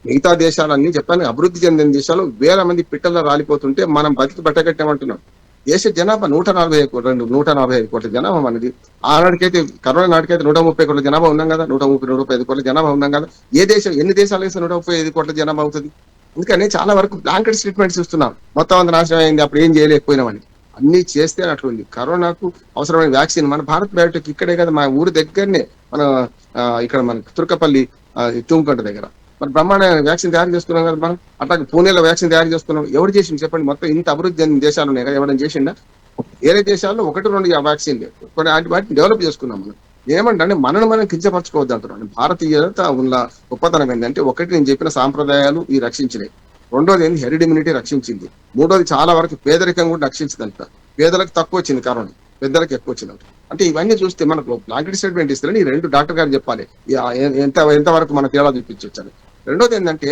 మిగతా దేశాలన్నీ చెప్పాను, అభివృద్ధి చెందిన దేశాలు వేల మంది పిట్టల్లో రాలిపోతుంటే మనం బతికి బట్టగట్టామంటున్నాం. దేశ జనాభా 145 కోట్ల జనాభా మనది. ఆనాటికైతే కరోనా నాటికైతే 130 కోట్ల జనాభా ఉన్నాం కదా, 135 కోట్ల జనాభా ఉన్నాం కదా. ఏ దేశం ఎన్ని దేశాలు వేస్తే 135 కోట్ల జనాభా అవుతుంది? అందుకని చాలా వరకు బ్లాంకెట్ స్టేట్మెంట్స్ ఇస్తున్నాం, మొత్తం అంత నాశనం అయింది, అప్పుడు ఏం చేయలేకపోయినామని. అన్ని చేస్తే అట్లుంది. కరోనాకు అవసరమైన వ్యాక్సిన్ మన భారత్ బయోటెక్ ఇక్కడే కదా, మన ఊరి దగ్గరనే, మన ఇక్కడ మన తుర్కపల్లి తుమ్కంట దగ్గర మన బ్రహ్మాండ వ్యాక్సిన్ తయారు చేస్తున్నాం కదా మనం. అట్లాగే పూణేలో వ్యాక్సిన్ తయారు చేస్తున్నాం. ఎవరు చేసింది చెప్పండి? మొత్తం ఇంత అభివృద్ధి చెందిన దేశాలు ఉన్నాయి కదా, ఎవరైనా చేసిండా? వేరే దేశాల్లో 1-2 వ్యాక్సిన్ లేవు, కొన్ని వాటిని డెవలప్ చేసుకున్నాం మనం. ఏమంటే మనం కించపరచుకోవద్దు అంటున్నాను. భారతీయత ఉన్న గొప్పతనం ఏంటంటే, ఒకటి నేను చెప్పిన సాంప్రదాయాలు ఈ రక్షించినాయి, రెండోది ఏంటి హెరిడ్ ఇమ్యూనిటీ రక్షించింది, మూడోది చాలా వరకు పేదరికం కూడా రక్షించిందంట. పేదలకు తక్కువ వచ్చింది కరోనా, పెద్దలకు ఎక్కువ వచ్చిందంట. అంటే ఇవన్నీ చూస్తే మనకు బ్లాంకెట్ స్టేట్మెంట్ ఇస్తారని ఈ రెండు డాక్టర్ గారు చెప్పాలి ఎంతవరకు మనకు ఎలా చూపించవచ్చు. రెండోది ఏంటంటే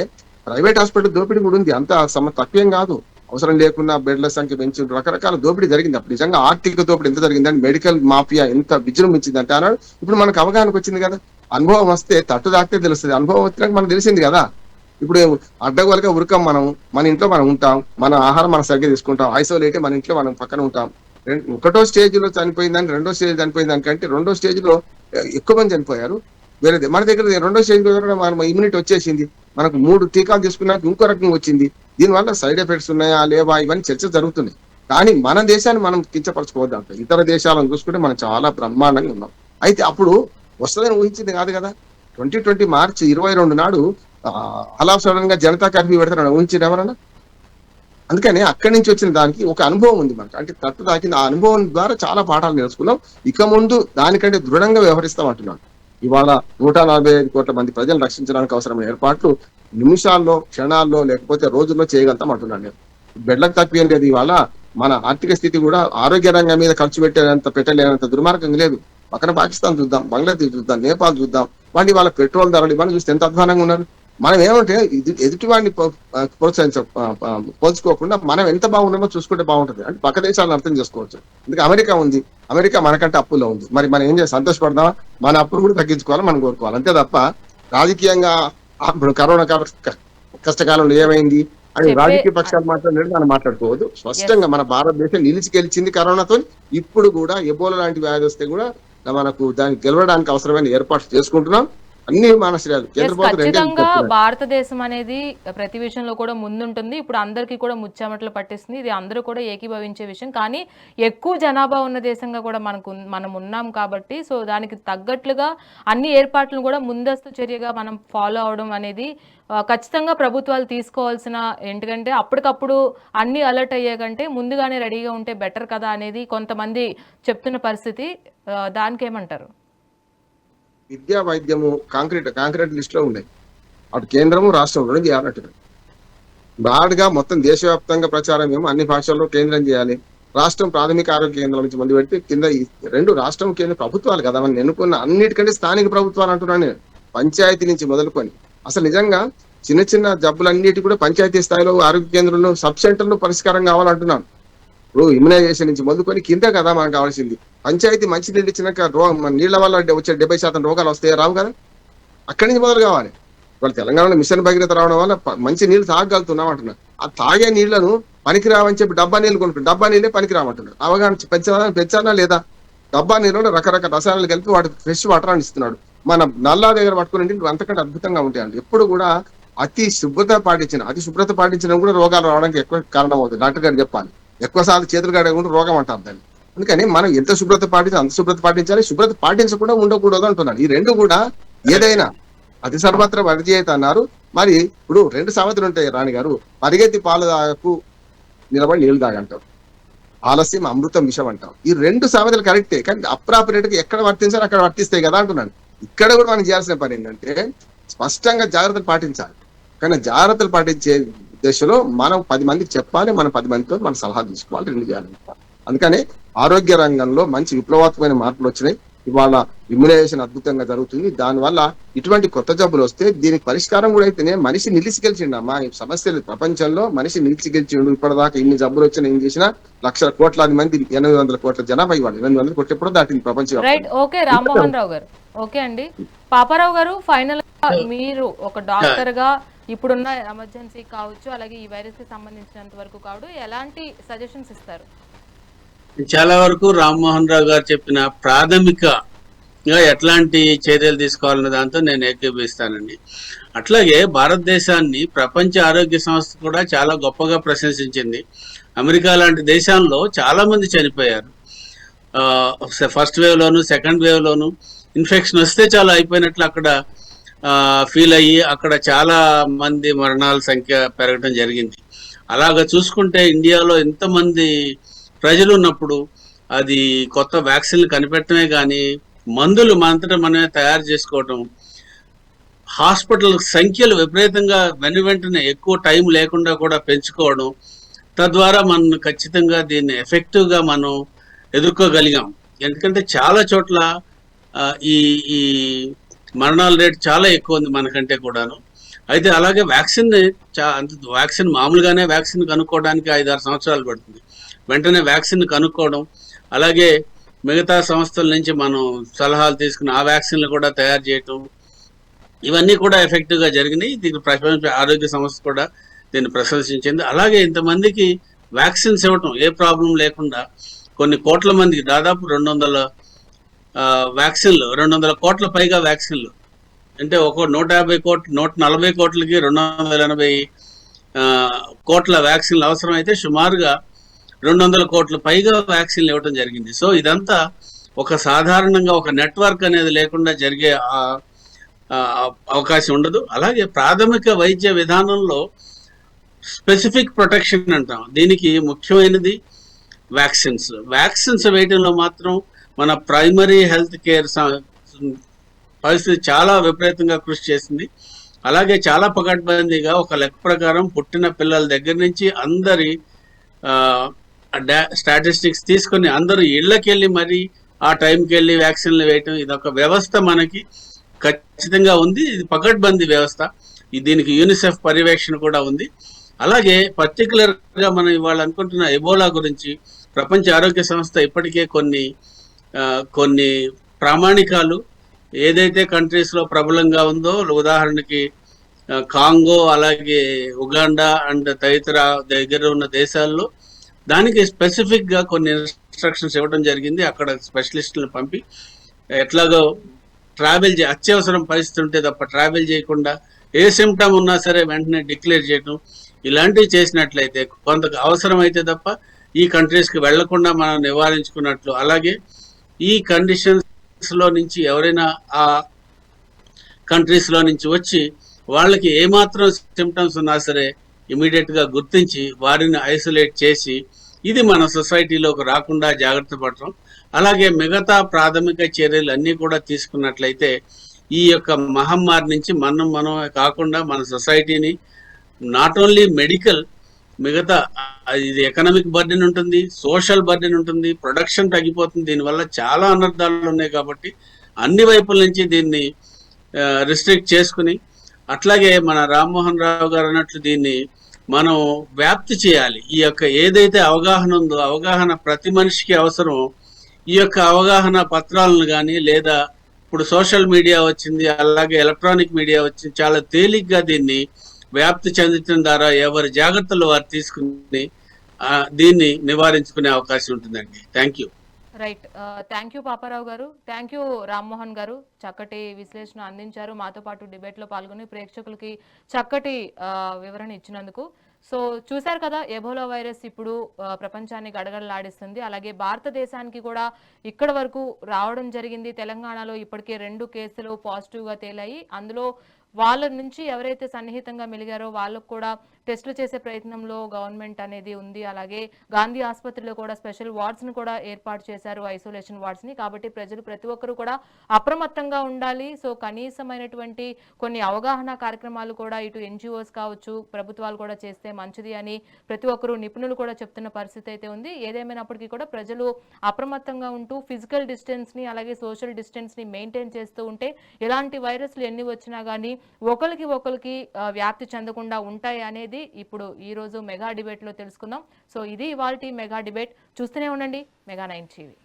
ప్రైవేట్ హాస్పిటల్ దోపిడీ కూడా ఉంది, అంత తక్కువేం కాదు. అవసరం లేకుండా బెడ్ల సంఖ్య పెంచి రకరకాల దోపిడీ జరిగింది. అప్పుడు నిజంగా ఆర్థిక దోపిడీ ఎంత జరిగిందంటే, మెడికల్ మాఫియా ఎంత విజృంభించిందంటే అన్నాడు. ఇప్పుడు మనకు అవగాహనకు వచ్చింది కదా, అనుభవం వస్తే తట్టు దాటితే తెలుస్తుంది. అనుభవం వచ్చినాక మనకు తెలిసింది కదా. ఇప్పుడు అడ్డగోలుగా ఉరకం, మన ఇంట్లో మనం ఉంటాం, మన ఆహారం మనం సరిగ్గా తీసుకుంటాం, ఐసోలేట్ మన ఇంట్లో మనం పక్కన ఉంటాం. ఒకటో స్టేజ్ లో చనిపోయిందని, రెండో స్టేజ్ చనిపోయిందని కంటే రెండో స్టేజ్ లో ఎక్కువ మంది చనిపోయారు. వేరేది మన దగ్గర రెండో స్టేజ్ మన ఇమ్యూనిటీ వచ్చేసింది, మనకు 3 టీకాలు తీసుకున్నాక ఇంకో రకంగా వచ్చింది. దీనివల్ల సైడ్ ఎఫెక్ట్స్ ఉన్నాయా లేవా ఇవన్నీ చర్చ జరుగుతున్నాయి. కానీ మన దేశాన్ని మనం కించపరచుకోవద్దు అంట. ఇతర దేశాలను చూసుకుంటే మనం చాలా బ్రహ్మాండంగా ఉన్నాం. అయితే అప్పుడు వస్తుందని ఊహించింది కాదు కదా. 2020 మార్చి 22 నాడు అలా సడన్ గా జనతా కర్ఫ్యూ పెడతారని ఊహించింది ఎవరన్నా? అందుకని అక్కడి నుంచి వచ్చిన దానికి ఒక అనుభవం ఉంది మనకు, అంటే తట్టు తాకింది. ఆ అనుభవం ద్వారా చాలా పాఠాలు నేర్చుకున్నాం. ఇక ముందు దానికంటే దృఢంగా వ్యవహరిస్తాం అంటున్నాను. ఇవాళ 145 కోట్ల మంది ప్రజలను రక్షించడానికి అవసరమైన ఏర్పాట్లు నిమిషాల్లో, క్షణాల్లో, లేకపోతే రోజుల్లో చేయగలుగుతాం అంటున్నాను నేను. బెడ్లకు తక్కువేం లేదు. ఇవాళ మన ఆర్థిక స్థితి కూడా ఆరోగ్య రంగం మీద ఖర్చు పెట్టలేనంత దుర్మార్గంగా లేదు. పక్కన పాకిస్తాన్ చూద్దాం, బంగ్లాదేశ్ చూద్దాం, నేపాల్ చూద్దాం, వాళ్ళ పెట్రోల్ ధరలు ఇవన్నీ చూస్తే ఎంత అధ్వానంగా ఉన్నారు. మనం ఏమంటే ఎదుటి వాడిని పోల్చుకోకుండా మనం ఎంత బాగున్నామో చూసుకుంటే బాగుంటుంది. అంటే పక్క దేశాలను అర్థం చేసుకోవచ్చు. ఎందుకంటే అమెరికా ఉంది, అమెరికా మనకంటే అప్పుల్లో ఉంది. మరి మనం ఏం చేసి సంతోషపడదామా? మన అప్పులు కూడా తగ్గించుకోవాలి, మనం కోరుకోవాలి. అంతే తప్ప రాజకీయంగా ఇప్పుడు కరోనా కష్టకాలంలో ఏమైంది అని రాజకీయ పక్షాలు మాట్లాడినట్టు మనం మాట్లాడుకోవద్దు. స్పష్టంగా మన భారతదేశం నిలిచి గెలిచింది కరోనాతో. ఇప్పుడు కూడా ఎబోలా లాంటి వ్యాధి వస్తే కూడా మనకు దాన్ని గెలవడానికి అవసరమైన ఏర్పాట్లు చేసుకుంటున్నాం. అన్ని మానశ్రేయాలు కేంద్ర ప్రభుత్వం ఖచ్చితంగా భారతదేశం అనేది ప్రతి విషయంలో కూడా ముందుంటుంది. ఇప్పుడు అందరికీ కూడా ముచ్చామట్లు పట్టిస్తుంది. ఇది అందరూ కూడా ఏకీభవించే విషయం. కానీ ఎక్కువ జనాభా ఉన్న దేశంగా కూడా మనం ఉన్నాం కాబట్టి సో దానికి తగ్గట్లుగా అన్ని ఏర్పాట్లను కూడా ముందస్తు చర్యగా మనం ఫాలో అవడం అనేది ఖచ్చితంగా ప్రభుత్వాలు తీసుకోవాల్సిన, ఎందుకంటే అప్పటికప్పుడు అన్ని అలర్ట్ అయ్యే కంటే ముందుగానే రెడీగా ఉంటే బెటర్ కదా అనేది కొంతమంది చెప్తున్న పరిస్థితి. దానికి ఏమంటారు? విద్యా వైద్యము కాంక్రీట్ లిస్ట్ లో ఉన్నాయి. అటు కేంద్రము రాష్ట్రం రెండు చేయాలన్నట్టు బ్రాడ్గా మొత్తం దేశవ్యాప్తంగా ప్రచారం ఏమో అన్ని భాషల్లో కేంద్రం చేయాలి, రాష్ట్రం ప్రాథమిక ఆరోగ్య కేంద్రం నుంచి మొదలు పెట్టి కింద రెండు రాష్ట్రం కేంద్ర ప్రభుత్వాలు కదా మనం ఎన్నుకున్న అన్నిటికంటే స్థానిక ప్రభుత్వాలు అంటున్నాను నేను. పంచాయతీ నుంచి మొదలుకొని అసలు నిజంగా చిన్న చిన్న జబ్బులన్నిటి కూడా పంచాయతీ స్థాయిలో ఆరోగ్య కేంద్రంలో సబ్ సెంటర్లో పరిష్కారం కావాలంటున్నాను. ఇప్పుడు ఇమ్యునైజేషన్ నుంచి మొదలుకొని కింద కదా మనకు కావాల్సింది. పంచాయతీ మంచి నీళ్ళు ఇచ్చినాక నీళ్ల వల్ల వచ్చే 70% రోగాలు వస్తాయి, రావు కదా? అక్కడి నుంచి మొదలు కావాలి. వాళ్ళు తెలంగాణలో మిషన్ భగీరథ రావడం వల్ల మంచి నీళ్లు తాగలుగుతున్నాం అంటున్నారు. ఆ తాగే నీళ్లను పనికిరావని చెప్పి డబ్బా నీళ్లు కొనుక్కుంటారు. డబ్బా నీళ్ళే పనికిరామంటున్నారు. అవగాహన పెంచాలా లేదా? డబ్బా నీళ్ళలో రకరకాల రసాయనాలు కలిపి వాటికి ఫ్రెష్ వాటర్ అని ఇస్తున్నాడు. మన నల్లా దగ్గర పట్టుకుని అంతకంటే అద్భుతంగా ఉంటాయండి. ఎప్పుడు కూడా అతి శుభ్రత పాటించడం కూడా రోగాలు రావడానికి ఎక్కువ కారణం అవుతుంది. డాక్టర్ గారు చెప్పాలి. ఎక్కువసార్లు చేతులు కడగకుండా రోగం అంటారు దాన్ని. అందుకని మనం ఎంత శుభ్రత పాటించాలి అంత శుభ్రత పాటించాలి. శుభ్రత పాటించకుండా ఉండకూడదు అంటున్నాను. ఈ రెండు కూడా ఏదైనా అతి సర్వత్ర వర్జీయత అన్నారు. మరి ఇప్పుడు రెండు సామెతలు ఉంటాయి రాణి గారు. పరిగెత్తి పాలు దాకు నిలబడి నీళ్లు తాగంటాం, ఆలస్యం అమృతం విషం అంటాం. ఈ రెండు సామెతలు కరెక్టే, కానీ అప్రాపరేట్ గా ఎక్కడ వర్తించాలి అక్కడ వర్తిస్తాయి కదా అంటున్నాను. ఇక్కడ కూడా మనం చేయాల్సిన పని ఏంటంటే స్పష్టంగా జాగ్రత్తలు పాటించాలి. కానీ జాగ్రత్తలు పాటించే దశలో మనం 10 మందికి చెప్పాలి, మనం 10 మందితో మన సలహా తీసుకోవాలి, రెండు చేయాలి. అందుకని ఆరోగ్య రంగంలో మంచి విప్లవాత్మకమైన మార్పులు వచ్చినాయి. ఇవాళ ఇమ్యునైజేషన్ అద్భుతంగా జరుగుతుంది. దానివల్ల ఇటువంటి కొత్త జబ్బులు వస్తే దీనికి పరిష్కారం కూడా అయితేనే మనిషి నిలిచి గెలిచిండమ్మా. ఈ సమస్యలు ప్రపంచంలో మనిషి నిలిచి గెలిచిండు. ఇప్పటిదాకా ఇన్ని జబ్బులు వచ్చినా ఏం చేసినా 1,00,000 కోట్లాది మంది 800 కోట్ల జనాభా ఇవ్వాలి. 800 కోట్లు ఎప్పుడో దాటింది ప్రపంచం. రైట్, ఓకే రామ్మోహన్ రావు గారు. ఓకే అండి, పాపారావు గారు, ఫైనల్ గా మీరు ఒక డాక్టర్ గా ఇప్పుడున్న ఎమర్జెన్సీ కావచ్చు, అలాగే ఈ వైరస్ కి సంబంధించినంత వరకు కావచ్చు, ఎలాంటి సజెషన్స్ ఇస్తారు? చాలా వరకు రామ్మోహన్ రావు గారు చెప్పిన ప్రాథమికంగా ఎట్లాంటి చర్యలు తీసుకోవాలన్న దాంతో నేను ఏకీభవిస్తానండి. అట్లాగే భారతదేశాన్ని ప్రపంచ ఆరోగ్య సంస్థ కూడా చాలా గొప్పగా ప్రశంసించింది. అమెరికా లాంటి దేశాల్లో చాలా మంది చనిపోయారు. ఫస్ట్ వేవ్ లోను, సెకండ్ వేవ్ లోను ఇన్ఫెక్షన్ వస్తే చాలా అయిపోయినట్లు అక్కడ ఫీల్ అయ్యి అక్కడ చాలా మంది మరణాల సంఖ్య పెరగడం జరిగింది. అలాగా చూసుకుంటే ఇండియాలో ఎంతమంది ప్రజలు ఉన్నప్పుడు అది కొత్త వ్యాక్సిన్లు కనిపెట్టడమే కానీ మందులు మనంతటా మనమే తయారు చేసుకోవటం, హాస్పిటల్ సంఖ్యలు విపరీతంగా వెంటనే ఎక్కువ టైం లేకుండా కూడా పెంచుకోవడం, తద్వారా మనం ఖచ్చితంగా దీన్ని ఎఫెక్టివ్గా మనం ఎదుర్కోగలిగాం. ఎందుకంటే చాలా చోట్ల ఈ మరణాల రేటు చాలా ఎక్కువ ఉంది మనకంటే కూడాను. అయితే అలాగే వ్యాక్సిన్ మామూలుగానే వ్యాక్సిన్ కనుక్కోవడానికి 5-6 సంవత్సరాలు పడుతుంది. వెంటనే వ్యాక్సిన్ కనుక్కోవడం, అలాగే మిగతా సంస్థల నుంచి మనం సలహాలు తీసుకుని ఆ వ్యాక్సిన్లు కూడా తయారు చేయటం, ఇవన్నీ కూడా ఎఫెక్టివ్గా జరిగినాయి. దీనికి ప్రపంచ ఆరోగ్య సంస్థ కూడా దీన్ని ప్రశంసించింది. అలాగే ఇంతమందికి వ్యాక్సిన్స్ ఇవ్వటం ఏ ప్రాబ్లం లేకుండా కొన్ని కోట్ల మందికి దాదాపు 200 వ్యాక్సిన్లు, 200 కోట్ల పైగా వ్యాక్సిన్లు, అంటే 150 కోట్లు 140 కోట్లకి 280 కోట్ల వ్యాక్సిన్లు అవసరమైతే సుమారుగా 200 కోట్ల పైగా వ్యాక్సిన్లు ఇవ్వడం జరిగింది. సో ఇదంతా ఒక సాధారణంగా ఒక నెట్వర్క్ అనేది లేకుండా జరిగే అవకాశం ఉండదు. అలాగే ప్రాథమిక వైద్య విధానంలో స్పెసిఫిక్ ప్రొటెక్షన్ అంటాం, దీనికి ముఖ్యమైనది వ్యాక్సిన్స్ వేయడంలో మాత్రం మన ప్రైమరీ హెల్త్ కేర్ పరిస్థితి చాలా విపరీతంగా కృషి చేసింది. అలాగే చాలా పకడ్బందీగా ఒక లెక్క ప్రకారం పుట్టిన పిల్లల దగ్గర నుంచి అందరి స్టాటిస్టిక్స్ తీసుకొని అందరూ ఇళ్ళకి వెళ్ళి మరి ఆ టైంకి వెళ్ళి వ్యాక్సిన్లు వేయటం, ఇదొక వ్యవస్థ మనకి ఖచ్చితంగా ఉంది. ఇది పకడ్బందీ వ్యవస్థ. దీనికి యూనిసెఫ్ పర్యవేక్షణ కూడా ఉంది. అలాగే పర్టికులర్ గా మనం ఇవాళ అనుకుంటున్న ఎబోలా గురించి ప్రపంచ ఆరోగ్య సంస్థ ఇప్పటికే కొన్ని ప్రామాణికాలు ఏదైతే కంట్రీస్ లో ప్రబలంగా ఉందో, ఉదాహరణకి కాంగో, అలాగే ఉగాండా అండ్ తదితర దగ్గర ఉన్న దేశాల్లో దానికి స్పెసిఫిక్ గా కొన్ని ఇన్స్ట్రక్షన్స్ ఇవ్వడం జరిగింది. అక్కడ స్పెషలిస్టులను పంపి ఎట్లాగో అత్యవసరం పరిస్థితి ఉంటే తప్ప ట్రావెల్ చేయకుండా, ఏ సిమ్టమ్ ఉన్నా సరే వెంటనే డిక్లేర్ చేయడం, ఇలాంటివి చేసినట్లయితే కొంత అవసరం అయితే తప్ప ఈ కంట్రీస్ కి వెళ్లకుండా మనం నివారించుకున్నట్లు. అలాగే ఈ కండిషన్స్ లో నుంచి ఎవరైనా ఆ కంట్రీస్ లో నుంచి వచ్చి వాళ్ళకి ఏమాత్రం సిమ్టమ్స్ ఉన్నా సరే ఇమీడియట్ గా గుర్తించి వారిని ఐసోలేట్ చేసి ఇది మన సొసైటీలోకి రాకుండా జాగ్రత్త పడటం, అలాగే మిగతా ప్రాథమిక చర్యలు అన్నీ కూడా తీసుకున్నట్లయితే ఈ యొక్క మహమ్మారి నుంచి మనం కాకుండా మన సొసైటీని నాట్ ఓన్లీ మెడికల్, మిగతా ఇది ఎకనామిక్ బర్డెన్ ఉంటుంది, సోషల్ బర్డెన్ ఉంటుంది, ప్రొడక్షన్ తగ్గిపోతుంది. దీనివల్ల చాలా అనర్థాలు ఉన్నాయి. కాబట్టి అన్ని వైపుల నుంచి దీన్ని రిస్ట్రిక్ట్ చేసుకుని, అట్లాగే మన రామ్మోహన్ రావు గారు అన్నట్లు దీన్ని మనం వ్యాప్తి చేయాలి. ఈ యొక్క ఏదైతే అవగాహన ఉందో, అవగాహన ప్రతి మనిషికి అవసరం. ఈ యొక్క అవగాహన పత్రాలను కానీ, లేదా ఇప్పుడు సోషల్ మీడియా వచ్చింది, అలాగే ఎలక్ట్రానిక్ మీడియా వచ్చింది, చాలా తేలిగ్గా దీన్ని వ్యాప్తి చెందడం ద్వారా ఎవరి జాగ్రత్తలు వారు తీసుకుని దీన్ని నివారించుకునే అవకాశం ఉంటుందండి. Thank you. Right, thank you Paparao గారు, థ్యాంక్ యూ రామ్మోహన్ గారు, చక్కటి విశ్లేషణ అందించారు. మాతో పాటు డిబేట్లో పాల్గొని ప్రేక్షకులకి చక్కటి వివరణ ఇచ్చినందుకు. సో చూశారు కదా, ఎబోలా వైరస్ ఇప్పుడు ప్రపంచాన్ని గడగడలాడిస్తుంది. అలాగే భారతదేశానికి కూడా ఇక్కడ వరకు రావడం జరిగింది. తెలంగాణలో ఇప్పటికే 2 కేసులు పాజిటివ్గా తేలాయి. అందులో వాళ్ళ నుంచి ఎవరైతే సన్నిహితంగా మెలిగారో వాళ్ళకు కూడా టెస్టులు చేసే ప్రయత్నంలో గవర్నమెంట్ అనేది ఉంది. అలాగే గాంధీ ఆసుపత్రిలో కూడా స్పెషల్ వార్డ్స్ని కూడా ఏర్పాటు చేశారు, ఐసోలేషన్ వార్డ్స్ని. కాబట్టి ప్రతి ఒక్కరు కూడా అప్రమత్తంగా ఉండాలి. సో కనీసమైనటువంటి కొన్ని అవగాహన కార్యక్రమాలు కూడా ఇటు ఎన్జిఓస్ కావచ్చు, ప్రభుత్వాలు కూడా చేస్తే మంచిది అని ప్రతి ఒక్కరు నిపుణులు కూడా చెప్తున్న పరిస్థితి అయితే ఉంది. ఏదేమైనప్పటికీ కూడా ప్రజలు అప్రమత్తంగా ఉంటూ ఫిజికల్ డిస్టెన్స్ని, అలాగే సోషల్ డిస్టెన్స్ని మెయింటైన్ చేస్తూ ఉంటే ఎలాంటి వైరస్లు ఎన్ని వచ్చినా కానీ ఒకరికి వ్యాప్తి చెందకుండా ఉంటాయి అనేది ఇప్పుడు ఈ రోజు మెగా డిబేట్ లో తెలుసుకుందాం. సో ఇది ఇవాల్టి మెగా డిబేట్. చూస్తూనే ఉండండి మెగా 9 టీవీ.